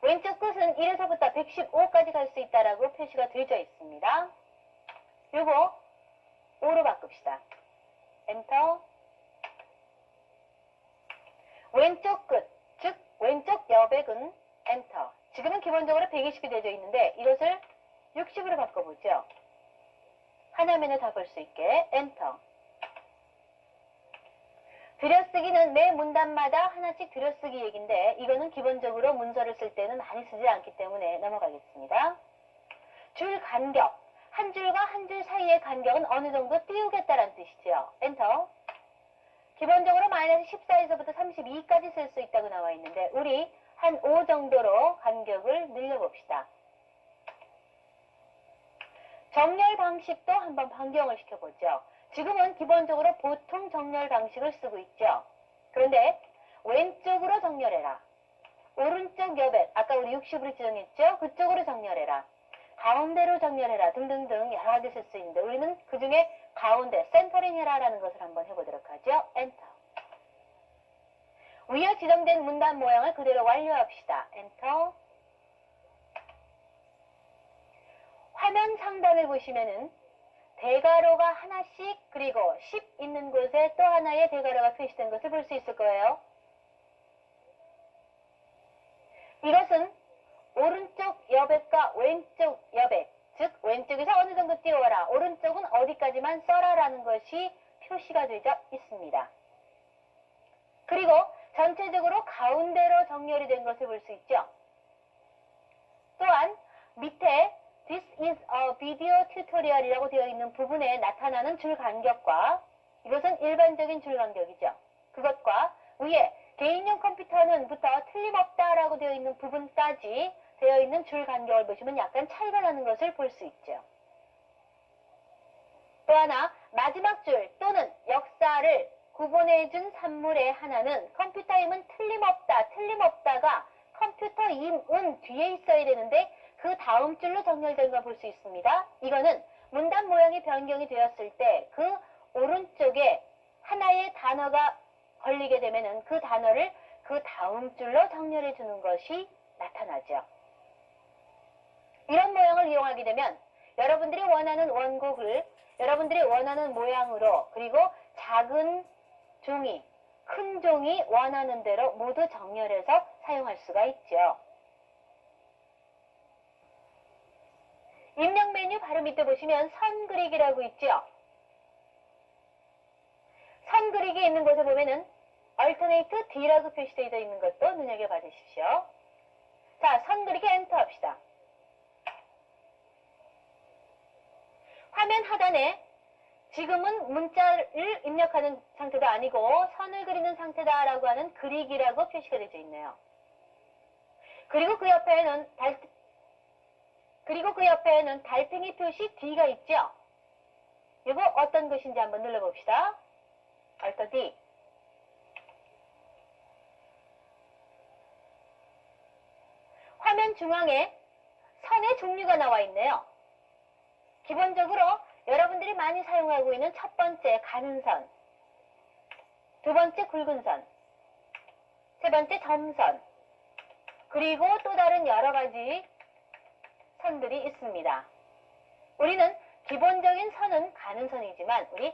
왼쪽 끝은 1에서부터 115까지 갈 수 있다라고 표시가 되어 있습니다. 요거 O로 바꿉시다. 엔터. 왼쪽 끝, 즉 왼쪽 여백은 엔터. 지금은 기본적으로 120이 되어 있는데 이것을 60으로 바꿔보죠. 하나면에 다 볼 수 있게 엔터. 들여쓰기는 매 문단마다 하나씩 들여쓰기 얘기인데 이거는 기본적으로 문서를 쓸 때는 많이 쓰지 않기 때문에 넘어가겠습니다. 줄 간격, 한 줄과 한 줄 사이의 간격은 어느 정도 띄우겠다라는 뜻이죠. 엔터. 기본적으로 마이너스 14에서부터 32까지 쓸 수 있다고 나와 있는데 우리 한 5 정도로 간격을 늘려봅시다. 정렬 방식도 한번 변경을 시켜보죠. 지금은 기본적으로 보통 정렬 방식을 쓰고 있죠. 그런데 왼쪽으로 정렬해라. 오른쪽 여백, 아까 우리 60으로 지정했죠? 그쪽으로 정렬해라. 가운데로 정렬해라 등등등 여러 가지 쓸 수 있는데 우리는 그 중에 가운데 센터링 해라라는 것을 한번 해보도록 하죠. 엔터. 위에 지정된 문단 모양을 그대로 완료합시다. 엔터. 화면 상단을 보시면은 대괄호가 하나씩 그리고 10 있는 곳에 또 하나의 대괄호가 표시된 것을 볼 수 있을 거예요. 이것은 오른쪽 여백과 왼쪽 여백, 즉 왼쪽에서 어느 정도 띄워라, 오른쪽은 어디까지만 써라라는 것이 표시가 되어 있습니다. 그리고 전체적으로 가운데로 정렬이 된 것을 볼 수 있죠. 또한 밑에 This is a video tutorial이라고 되어 있는 부분에 나타나는 줄 간격과 이것은 일반적인 줄 간격이죠. 그것과 위에 개인용 컴퓨터는 부터 틀림없다라고 되어 있는 부분까지 되어 있는 줄 간격을 보시면 약간 차이가 나는 것을 볼 수 있죠. 또 하나 마지막 줄 또는 역사를 구분해준 산물의 하나는 컴퓨터임은 틀림없다, 틀림없다가 컴퓨터임은 뒤에 있어야 되는데 그 다음 줄로 정렬된 걸 볼 수 있습니다. 이거는 문단 모양이 변경이 되었을 때 그 오른쪽에 하나의 단어가 걸리게 되면은 그 단어를 그 다음 줄로 정렬해 주는 것이 나타나죠. 이런 모양을 이용하게 되면 여러분들이 원하는 원곡을 여러분들이 원하는 모양으로 그리고 작은 종이, 큰 종이 원하는 대로 모두 정렬해서 사용할 수가 있죠. 입력 메뉴 바로 밑에 보시면 선 그리기라고 있죠. 선 그리기 있는 곳에 보면은 Alternate D라고 표시되어 있는 것도 눈여겨봐 주십시오. 자, 선 그리기 엔터 합시다. 화면 하단에 지금은 문자를 입력하는 상태도 아니고 선을 그리는 상태다라고 하는 그리기라고 표시가 되어 있네요. 그리고 그 옆에는 달팽이 표시 D가 있죠. 이거 어떤 것인지 한번 눌러봅시다. Alt D. 화면 중앙에 선의 종류가 나와 있네요. 기본적으로 여러분들이 많이 사용하고 있는 첫 번째 가는 선, 두 번째 굵은 선, 세 번째 점선, 그리고 또 다른 여러 가지 선들이 있습니다. 우리는 기본적인 선은 가는 선이지만 우리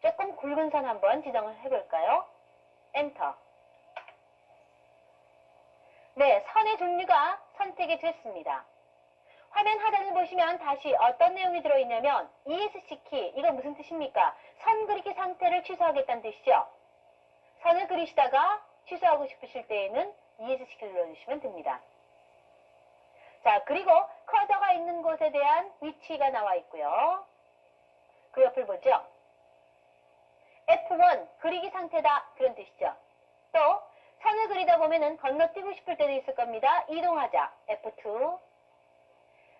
조금 굵은 선 한번 지정을 해볼까요? 엔터. 네, 선의 종류가 선택이 됐습니다. 화면 하단을 보시면 다시 어떤 내용이 들어있냐면 ESC 키, 이거 무슨 뜻입니까? 선 그리기 상태를 취소하겠다는 뜻이죠. 선을 그리시다가 취소하고 싶으실 때에는 ESC 키를 눌러주시면 됩니다. 자, 그리고 커서가 있는 곳에 대한 위치가 나와 있고요. 그 옆을 보죠. F1, 그리기 상태다, 그런 뜻이죠. 또 선을 그리다 보면은 건너뛰고 싶을 때도 있을 겁니다. 이동하자, F2.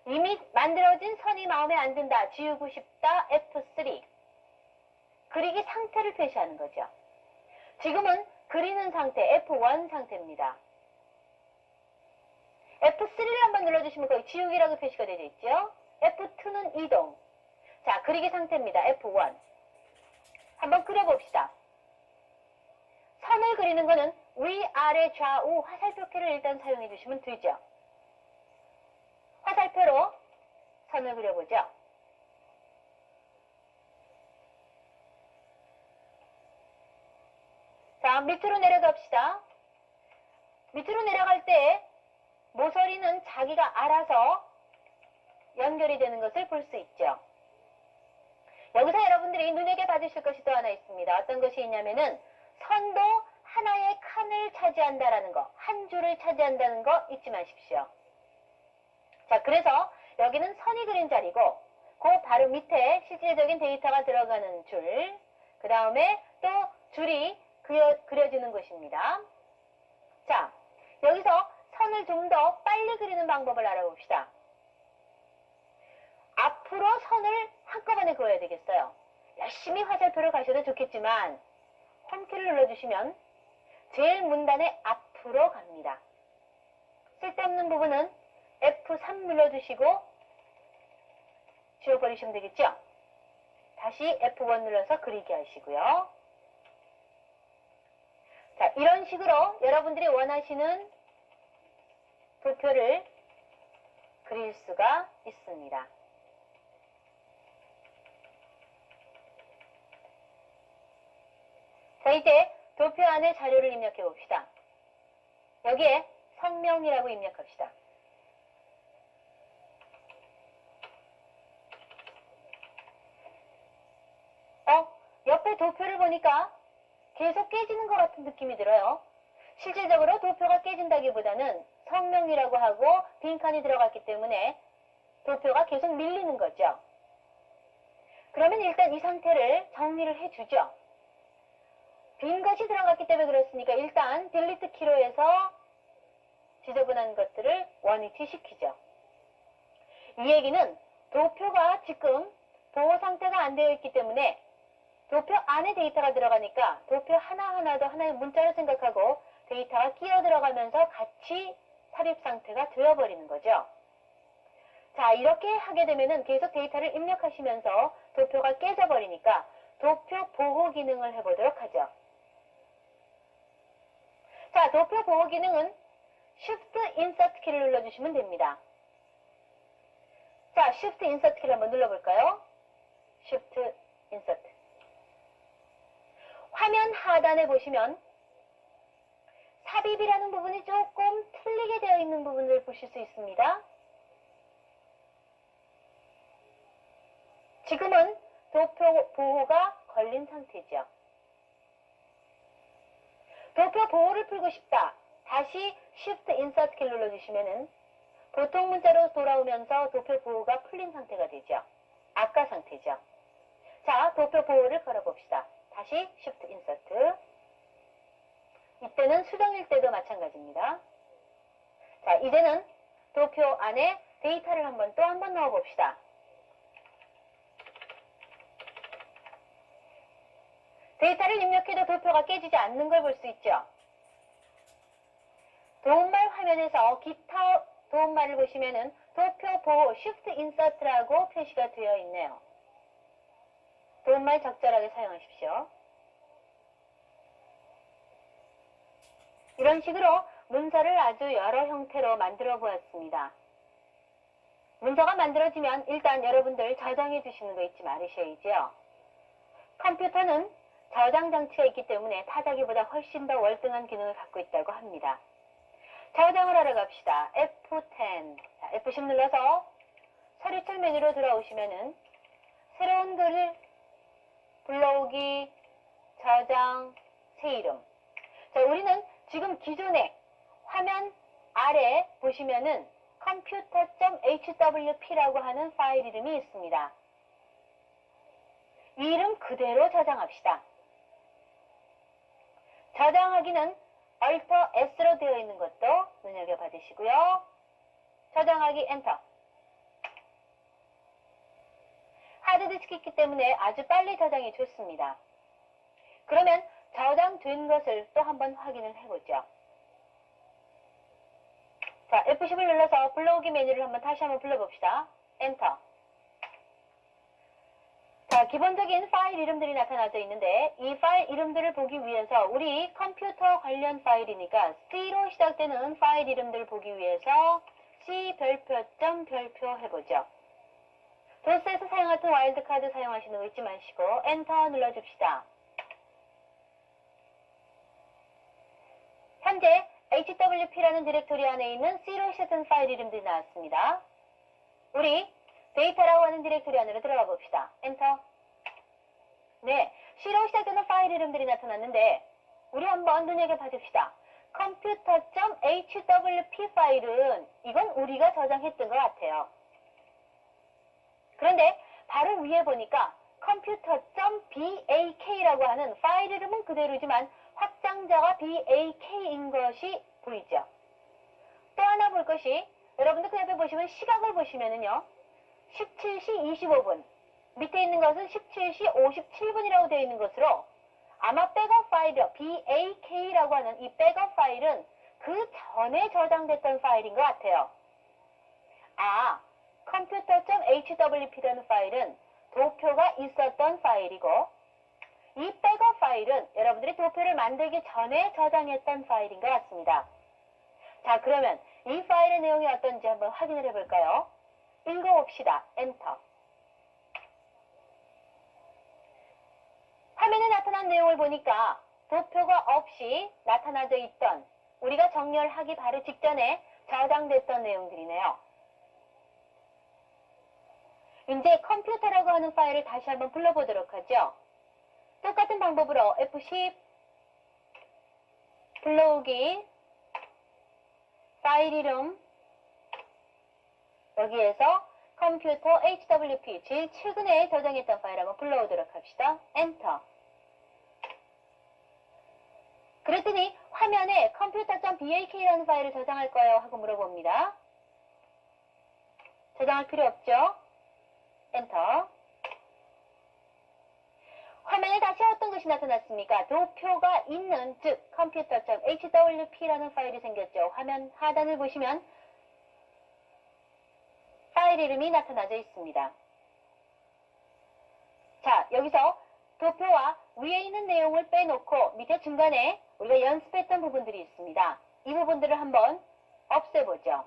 이미 만들어진 선이 마음에 안 든다, 지우고 싶다, F3. 그리기 상태를 표시하는 거죠. 지금은 그리는 상태, F1 상태입니다. F3를 한번 눌러주시면 거기 지우기라고 표시가 되어 있죠. F2는 이동. 자, 그리기 상태입니다. F1. 한번 그려봅시다. 선을 그리는 거는 위, 아래, 좌우 화살표키를 일단 사용해 주시면 되죠. 화살표로 선을 그려보죠. 자, 밑으로 내려갑시다. 밑으로 내려갈 때 모서리는 자기가 알아서 연결이 되는 것을 볼 수 있죠. 여기서 여러분들이 눈여겨봐주실 것이 또 하나 있습니다. 어떤 것이 있냐면은 선도 하나의 칸을 차지한다라는 거, 한 줄을 차지한다는 거 잊지 마십시오. 자, 그래서 여기는 선이 그린 자리고 그 바로 밑에 실질적인 데이터가 들어가는 줄, 그 다음에 또 줄이 그려지는 것입니다. 자, 여기서 선을 좀 더 빨리 그리는 방법을 알아봅시다. 앞으로 선을 한꺼번에 그어야 되겠어요. 열심히 화살표를 가셔도 좋겠지만 홈키를 눌러주시면 제일 문단의 앞으로 갑니다. 쓸데없는 부분은 F3 눌러주시고 지워버리시면 되겠죠? 다시 F1 눌러서 그리기 하시고요. 자, 이런 식으로 여러분들이 원하시는 도표를 그릴 수가 있습니다. 자, 이제 도표 안에 자료를 입력해 봅시다. 여기에 성명이라고 입력합시다. 옆에 도표를 보니까 계속 깨지는 것 같은 느낌이 들어요. 실질적으로 도표가 깨진다기보다는 성명이라고 하고 빈칸이 들어갔기 때문에 도표가 계속 밀리는 거죠. 그러면 일단 이 상태를 정리를 해주죠. 빈 것이 들어갔기 때문에 그렇으니까 일단 딜리트 키로 해서 지저분한 것들을 원위치 시키죠. 이 얘기는 도표가 지금 보호 상태가 안 되어 있기 때문에 도표 안에 데이터가 들어가니까 도표 하나하나도 하나의 문자를 생각하고 데이터가 끼어 들어가면서 같이 삽입 상태가 되어버리는 거죠. 자, 이렇게 하게 되면은 계속 데이터를 입력하시면서 도표가 깨져버리니까 도표 보호 기능을 해보도록 하죠. 자, 도표 보호 기능은 Shift Insert 키를 눌러주시면 됩니다. 자, Shift Insert 키를 한번 눌러볼까요? Shift Insert. 화면 하단에 보시면 삽입이라는 부분이 조금 틀리게 되어 있는 부분을 보실 수 있습니다. 지금은 도표 보호가 걸린 상태죠. 도표 보호를 풀고 싶다. 다시 Shift Insert 키를 눌러주시면은 보통 문자로 돌아오면서 도표 보호가 풀린 상태가 되죠. 아까 상태죠. 자, 도표 보호를 걸어봅시다. 다시 Shift Insert. 이때는 수정일 때도 마찬가지입니다. 자, 이제는 도표 안에 데이터를 또 한 번 넣어봅시다. 데이터를 입력해도 도표가 깨지지 않는 걸 볼 수 있죠. 도움말 화면에서 기타 도움말을 보시면은 도표 보호 Shift Insert라고 표시가 되어 있네요. 도움말 적절하게 사용하십시오. 이런 식으로 문서를 아주 여러 형태로 만들어 보았습니다. 문서가 만들어지면 일단 여러분들 저장해 주시는 거 잊지 말으셔야죠. 컴퓨터는 저장 장치가 있기 때문에 타자기보다 훨씬 더 월등한 기능을 갖고 있다고 합니다. 저장을 하러 갑시다. F10. 자, F10 눌러서 서류철 메뉴로 들어오시면은 새로운 글을 불러오기, 저장, 새 이름. 자, 우리는 지금 기존에 화면 아래 보시면은 computer.hwp라고 하는 파일 이름이 있습니다. 이 이름 그대로 저장합시다. 저장하기는 Alt S로 되어 있는 것도 눈여겨봐주시고요. 저장하기 엔터. 하드디스크 있기 때문에 아주 빨리 저장이 좋습니다. 그러면 저장된 것을 또 한번 확인을 해보죠. 자, F10을 눌러서 불러오기 메뉴를 다시 한번 불러봅시다. 엔터. 자, 기본적인 파일 이름들이 나타나져 있는데 이 파일 이름들을 보기 위해서 우리 컴퓨터 관련 파일이니까 C로 시작되는 파일 이름들을 보기 위해서 C 별표점 별표 해보죠. 도스에서 사용했던 와일드카드 사용하시는 거 잊지 마시고 엔터 눌러줍시다. 현재 hwp라는 디렉토리 안에 있는 C로 시작된 파일 이름들이 나왔습니다. 우리 데이터라고 하는 디렉토리 안으로 들어가 봅시다. 엔터. 네, C로 시작되는 파일 이름들이 나타났는데 우리 한번 눈여겨봐줍시다. computer.hwp 파일은 이건 우리가 저장했던 것 같아요. 그런데 바로 위에 보니까 computer.bak라고 하는 파일 이름은 그대로지만 확장자가 bak인 것이 보이죠. 또 하나 볼 것이 여러분들 그 옆에 보시면 시각을 보시면은요. 17시 25분 밑에 있는 것은 17시 57분이라고 되어 있는 것으로 아마 백업 파일이요. bak라고 하는 이 백업 파일은 그 전에 저장됐던 파일인 것 같아요. 아, computer.hwp라는 파일은 도표가 있었던 파일이고 이 백업 파일은 여러분들이 도표를 만들기 전에 저장했던 파일인 것 같습니다. 자, 그러면 이 파일의 내용이 어떤지 한번 확인을 해볼까요? 읽어봅시다. 엔터. 화면에 나타난 내용을 보니까 도표가 없이 나타나져 있던 우리가 정렬하기 바로 직전에 저장됐던 내용들이네요. 이제 컴퓨터라고 하는 파일을 다시 한번 불러보도록 하죠. 똑같은 방법으로 F10 불러오기 파일 이름 여기에서 컴퓨터 hwp 제일 최근에 저장했던 파일 한번 불러오도록 합시다. 엔터. 그랬더니 화면에 computer.bak라는 파일을 저장할 거예요 하고 물어봅니다. 저장할 필요 없죠? 엔터. 화면에 다시 어떤 것이 나타났습니까? 도표가 있는, 즉 computer.hwp라는 파일이 생겼죠. 화면 하단을 보시면 파일 이름이 나타나져 있습니다. 자, 여기서 도표와 위에 있는 내용을 빼놓고 밑에 중간에 우리가 연습했던 부분들이 있습니다. 이 부분들을 한번 없애보죠.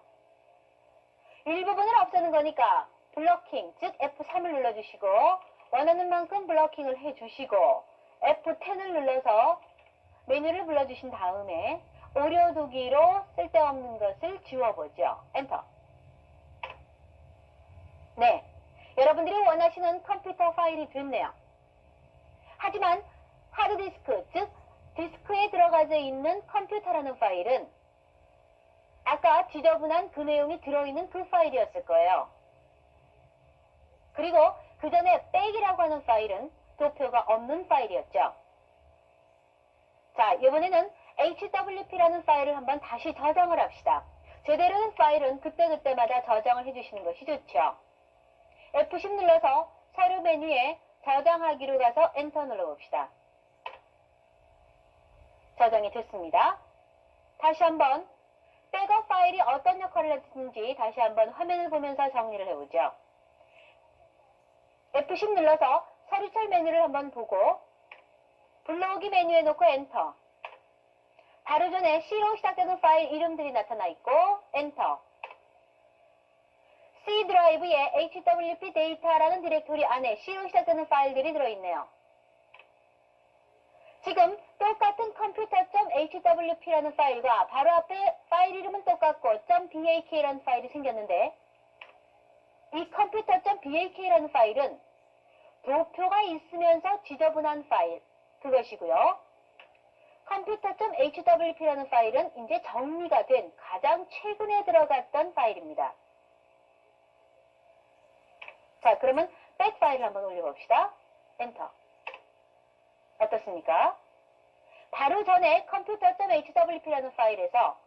일부분을 없애는 거니까 블러킹, 즉 F3을 눌러주시고 원하는 만큼 블러킹을 해주시고 F10을 눌러서 메뉴를 불러주신 다음에 오려두기로 쓸데없는 것을 지워보죠. 엔터. 네, 여러분들이 원하시는 컴퓨터 파일이 됐네요. 하지만 하드디스크, 즉 디스크에 들어가져 있는 컴퓨터라는 파일은 아까 지저분한 그 내용이 들어있는 그 파일이었을 거예요. 그리고 그 전에 백이라고 하는 파일은 도표가 없는 파일이었죠. 자, 이번에는 hwp라는 파일을 한번 다시 저장을 합시다. 제대로 된 파일은 그때그때마다 저장을 해주시는 것이 좋죠. F10 눌러서 서류 메뉴에 저장하기로 가서 엔터 눌러봅시다. 저장이 됐습니다. 다시 한번 백업 파일이 어떤 역할을 했는지 다시 한번 화면을 보면서 정리를 해보죠. F10 눌러서 서류철 메뉴를 한번 보고 불러오기 메뉴에 놓고 엔터. 바로 전에 C로 시작되는 파일 이름들이 나타나 있고 엔터. C 드라이브에 hwp 데이터라는 디렉토리 안에 C로 시작되는 파일들이 들어있네요. 지금 똑같은 computer.hwp라는 파일과 바로 앞에 파일 이름은 똑같고 .bak라는 파일이 생겼는데 이 computer.bak라는 파일은 도표가 있으면서 지저분한 파일, 그것이고요. computer.hwp라는 파일은 이제 정리가 된 가장 최근에 들어갔던 파일입니다. 자, 그러면 백 파일을 한번 올려봅시다. 엔터. 어떻습니까? 바로 전에 computer.hwp라는 파일에서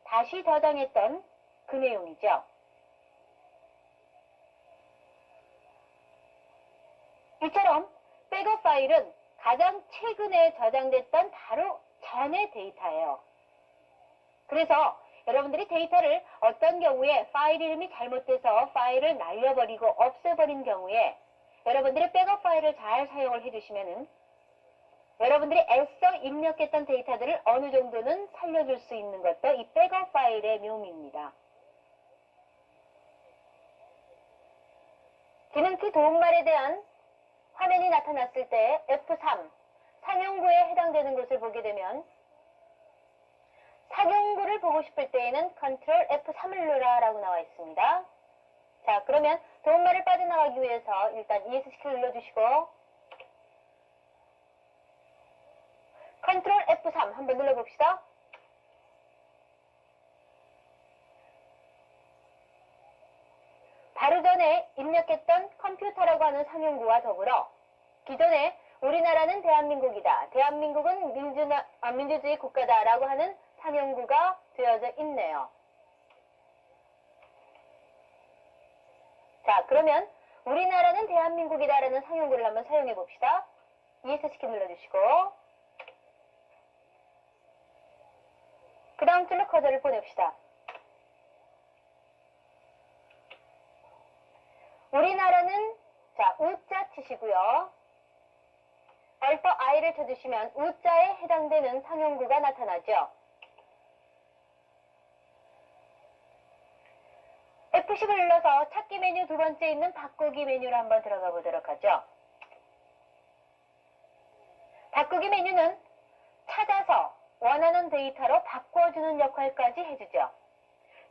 다시 저장했던 그 내용이죠. 이처럼 백업 파일은 가장 최근에 저장됐던 바로 전의 데이터예요. 그래서 여러분들이 데이터를 어떤 경우에 파일 이름이 잘못돼서 파일을 날려버리고 없애버린 경우에 여러분들이 백업 파일을 잘 사용을 해주시면은 여러분들이 애써 입력했던 데이터들을 어느 정도는 살려줄 수 있는 것도 이 백업 파일의 묘미입니다. 기능키 도움말에 대한 화면이 나타났을 때 F3, 상용구에 해당되는 것을 보게 되면 상용구를 보고 싶을 때에는 컨트롤 F3을 눌러라라고 나와 있습니다. 자, 그러면 도움말을 빠져나가기 위해서 일단 ESC를 눌러주시고 컨트롤 F3 한번 눌러봅시다. 바로 전에 입력했던 컴퓨터라고 하는 상용구와 더불어 기존에 우리나라는 대한민국이다, 대한민국은 민주주의 국가다라고 하는 상용구가 되어져 있네요. 자, 그러면 우리나라는 대한민국이다라는 상용구를 한번 사용해 봅시다. ESC 눌러주시고 그 다음 줄로 커서를 보냅시다. 우리나라는 자 우자 치시고요. 알파 I를 쳐주시면 우자에 해당되는 상용구가 나타나죠. F10을 눌러서 찾기 메뉴 두 번째 있는 바꾸기 메뉴로 한번 들어가 보도록 하죠. 바꾸기 메뉴는 찾아서 원하는 데이터로 바꿔주는 역할까지 해주죠.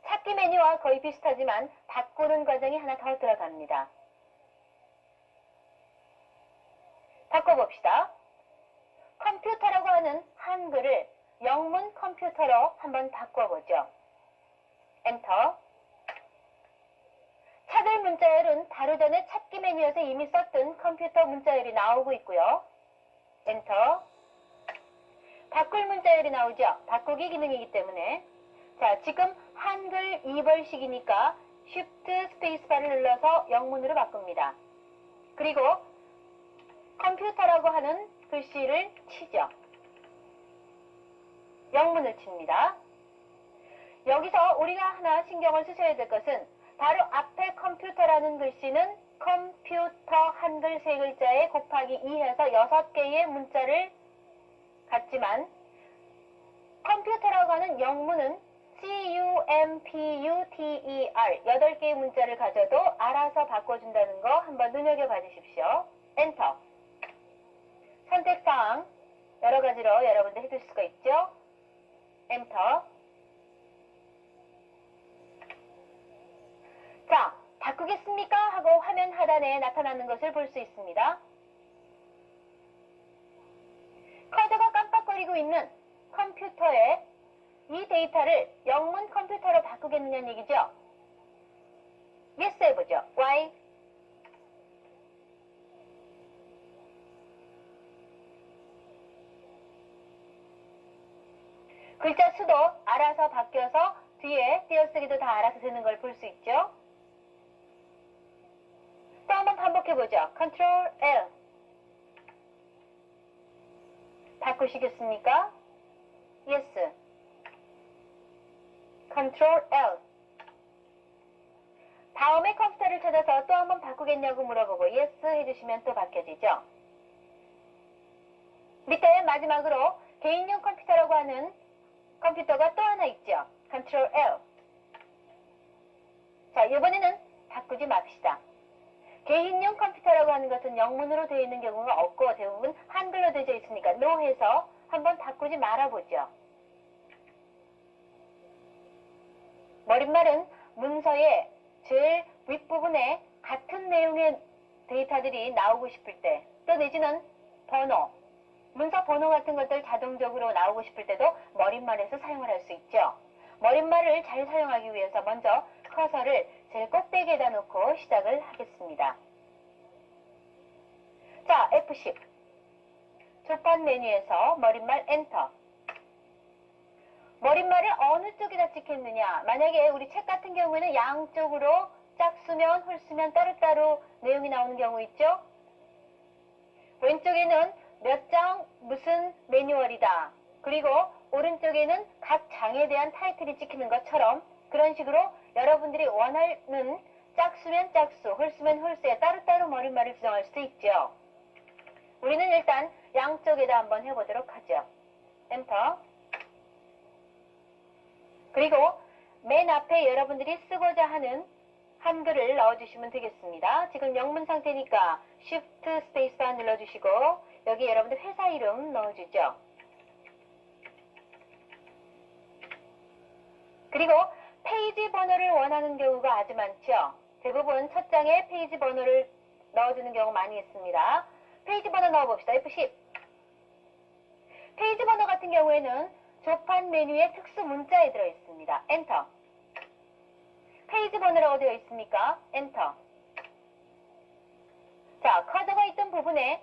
찾기 메뉴와 거의 비슷하지만 바꾸는 과정이 하나 더 들어갑니다. 바꿔봅시다. 컴퓨터라고 하는 한글을 영문 컴퓨터로 한번 바꿔보죠. 엔터. 찾을 문자열은 바로 전에 찾기 메뉴에서 이미 썼던 컴퓨터 문자열이 나오고 있고요. 엔터. 바꿀 문자열이 나오죠. 바꾸기 기능이기 때문에. 자, 지금 한글 2벌식이니까 Shift 스페이스바를 눌러서 영문으로 바꿉니다. 그리고 컴퓨터라고 하는 글씨를 치죠. 영문을 칩니다. 여기서 우리가 하나 신경을 쓰셔야 될 것은 바로 앞에 컴퓨터라는 글씨는 컴퓨터 한글 세 글자에 곱하기 2해서 6개의 문자를 갖지만 컴퓨터라고 하는 영문은 CUMPUTER 8개의 문자를 가져도 알아서 바꿔준다는 거 한번 눈여겨봐 주십시오. 엔터. 선택사항 여러 가지로 여러분들 해줄 수가 있죠. 엔터. 자, 바꾸겠습니까? 하고 화면 하단에 나타나는 것을 볼 수 있습니다. 커서가 깜빡거리고 있는 컴퓨터에 이 데이터를 영문 컴퓨터로 바꾸겠느냐는 얘기죠. Yes 해보죠. Why? 글자 수도 알아서 바뀌어서 뒤에 띄어쓰기도 다 알아서 되는 걸 볼 수 있죠. 또 한번 반복해보죠. Ctrl L. 바꾸시겠습니까? Yes. Ctrl L. 다음에 컴퓨터를 찾아서 또 한번 바꾸겠냐고 물어보고 Yes 해주시면 또 바뀌어지죠. 밑에 마지막으로 개인용 컴퓨터라고 하는 컴퓨터가 또 하나 있죠. Ctrl L. 자, 이번에는 바꾸지 맙시다. 개인용 컴퓨터라고 하는 것은 영문으로 되어 있는 경우가 없고 대부분 한글로 되어 있으니까 No 해서 한번 바꾸지 말아보죠. 머릿말은 문서의 제일 윗부분에 같은 내용의 데이터들이 나오고 싶을 때, 또 내지는 번호, 문서 번호 같은 것들 자동적으로 나오고 싶을 때도 머릿말에서 사용을 할 수 있죠. 머릿말을 잘 사용하기 위해서 먼저 커서를 제일 꼭대기에다 놓고 시작을 하겠습니다. 자, F10. 조판 메뉴에서 머릿말 엔터. 머릿말을 어느 쪽에다 찍겠느냐. 만약에 우리 책 같은 경우에는 양쪽으로 짝수면, 홀수면 따로따로 내용이 나오는 경우 있죠. 왼쪽에는 몇 장 무슨 매뉴얼이다. 그리고 오른쪽에는 각 장에 대한 타이틀이 찍히는 것처럼 그런 식으로 여러분들이 원하는 짝수면 짝수, 홀수면 홀수에 따로따로 머릿말을 지정할 수 있죠. 우리는 일단 양쪽에다 한번 해보도록 하죠. 엔터. 그리고 맨 앞에 여러분들이 쓰고자 하는 한글을 넣어주시면 되겠습니다. 지금 영문 상태니까 Shift 스페이스바 눌러주시고 여기 여러분들 회사 이름 넣어주죠. 그리고 페이지 번호를 원하는 경우가 아주 많죠. 대부분 첫 장에 페이지 번호를 넣어주는 경우 많이 있습니다. 페이지 번호 넣어봅시다. F10. 페이지 번호 같은 경우에는 조판 메뉴의 특수 문자에 들어있습니다. 엔터. 페이지 번호라고 되어 있습니까? 엔터. 자, 커서가 있던 부분에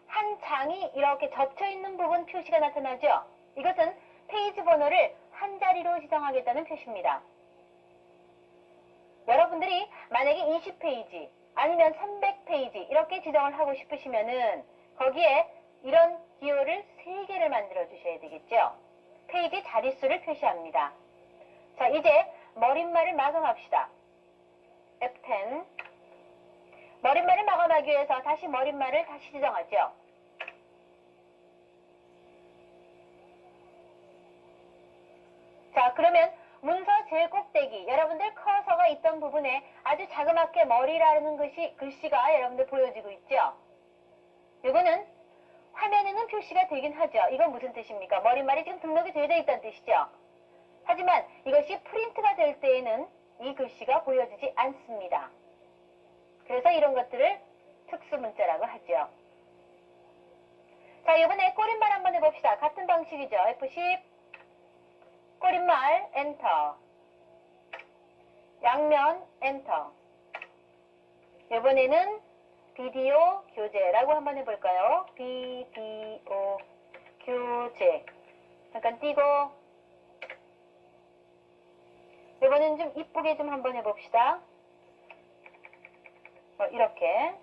한 장이 이렇게 접혀있는 부분 표시가 나타나죠. 이것은 페이지 번호를 한 자리로 지정하겠다는 표시입니다. 여러분들이 만약에 20페이지 아니면 300페이지 이렇게 지정을 하고 싶으시면은 거기에 이런 기호를 3개를 만들어 주셔야 되겠죠. 페이지 자릿수를 표시합니다. 자, 이제 머릿말을 마감합시다. F10. 머릿말을 마감하기 위해서 다시 머릿말을 다시 지정하죠. 자, 그러면 문서 제일 꼭대기, 여러분들 커서가 있던 부분에 아주 자그맣게 머리라는 글씨가 여러분들 보여지고 있죠. 이거는 화면에는 표시가 되긴 하죠. 이건 무슨 뜻입니까? 머릿말이 지금 등록이 되어 있다는 뜻이죠. 하지만 이것이 프린트가 될 때에는 이 글씨가 보여지지 않습니다. 그래서 이런 것들을 특수문자라고 하죠. 자, 이번에 꼬릿말 한번 해봅시다. 같은 방식이죠. F10. 꼬릿말 엔터. 양면 엔터. 이번에는 비디오 교재라고 한번 해볼까요? 비디오 교재. 잠깐 띄고. 이번에는 좀 이쁘게 좀 한번 해봅시다. 이렇게.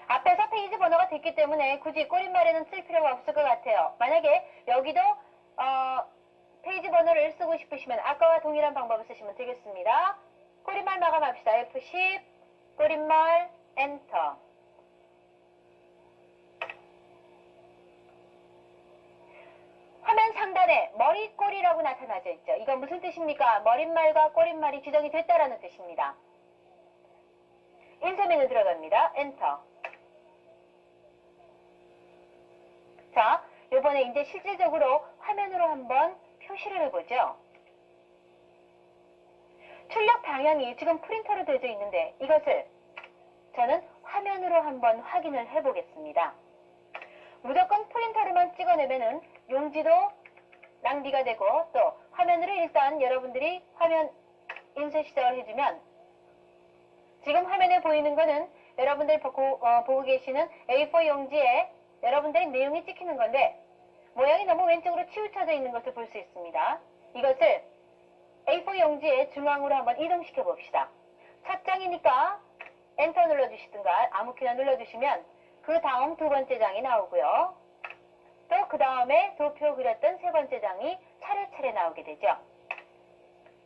앞에서 페이지 번호가 됐기 때문에 굳이 꼬릿말에는 쓸 필요가 없을 것 같아요. 만약에 여기도 페이지 번호를 쓰고 싶으시면 아까와 동일한 방법을 쓰시면 되겠습니다. 꼬릿말 마감합시다. F10. 꼬릿말 엔터. 화면 상단에 머리꼬리라고 나타나져 있죠. 이건 무슨 뜻입니까? 머릿말과 꼬릿말이 지정이 됐다라는 뜻입니다. 인쇄 메뉴 들어갑니다. 엔터. 자, 이번에 이제 실질적으로 화면으로 한번 표시를 해보죠. 출력 방향이 지금 프린터로 되어 있는데 이것을 저는 화면으로 한번 확인을 해보겠습니다. 무조건 프린터로만 찍어내면은 용지도 낭비가 되고 또 화면으로 일단 여러분들이 화면 인쇄 시작을 해주면 지금 화면에 보이는 거는 여러분들 보고 계시는 A4 용지에 여러분들의 내용이 찍히는 건데 모양이 너무 왼쪽으로 치우쳐져 있는 것을 볼 수 있습니다. 이것을 A4 용지의 중앙으로 한번 이동시켜 봅시다. 첫 장이니까 엔터 눌러주시든가 아무 키나 눌러주시면 그 다음 두 번째 장이 나오고요. 또 그 다음에 도표 그렸던 세 번째 장이 차례차례 나오게 되죠.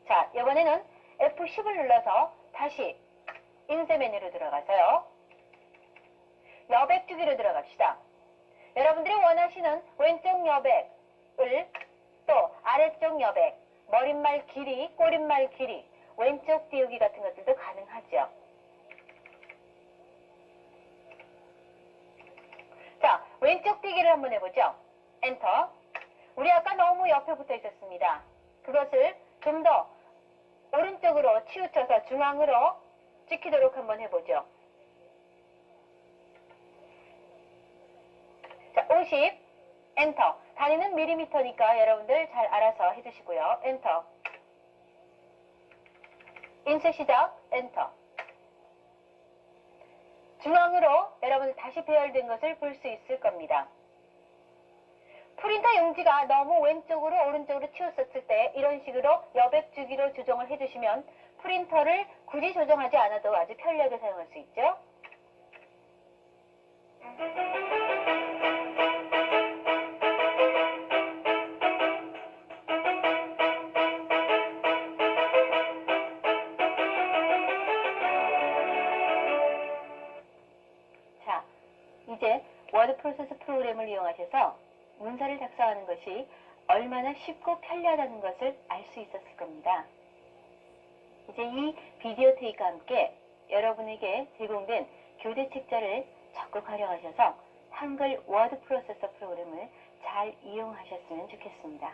자, 이번에는 F10을 눌러서 다시 인쇄 메뉴로 들어가서요. 여백 주기로 들어갑시다. 여러분들이 원하시는 왼쪽 여백을 또 아래쪽 여백, 머릿말 길이, 꼬릿말 길이, 왼쪽 띄우기 같은 것들도 가능하죠. 자, 왼쪽 띄기를 한번 해보죠. 엔터. 우리 아까 너무 옆에 붙어 있었습니다. 그것을 좀 더 오른쪽으로 치우쳐서 중앙으로 찍히도록 한번 해보죠. 자, 50. 엔터. 단위는 밀리미터니까 여러분들 잘 알아서 해주시고요. 엔터. 인쇄 시작. 엔터. 중앙으로 여러분들 다시 배열된 것을 볼 수 있을 겁니다. 프린터 용지가 너무 왼쪽으로 오른쪽으로 치웠었을 때 이런 식으로 여백 주기로 조정을 해주시면 프린터를 굳이 조정하지 않아도 아주 편리하게 사용할 수 있죠. 자, 이제 워드 프로세서 프로그램을 이용하셔서 문서를 작성하는 것이 얼마나 쉽고 편리하다는 것을 알 수 있었을 겁니다. 이제 이 비디오 테이프와 함께 여러분에게 제공된 교재 책자를 적극 활용하셔서 한글 워드 프로세서 프로그램을 잘 이용하셨으면 좋겠습니다.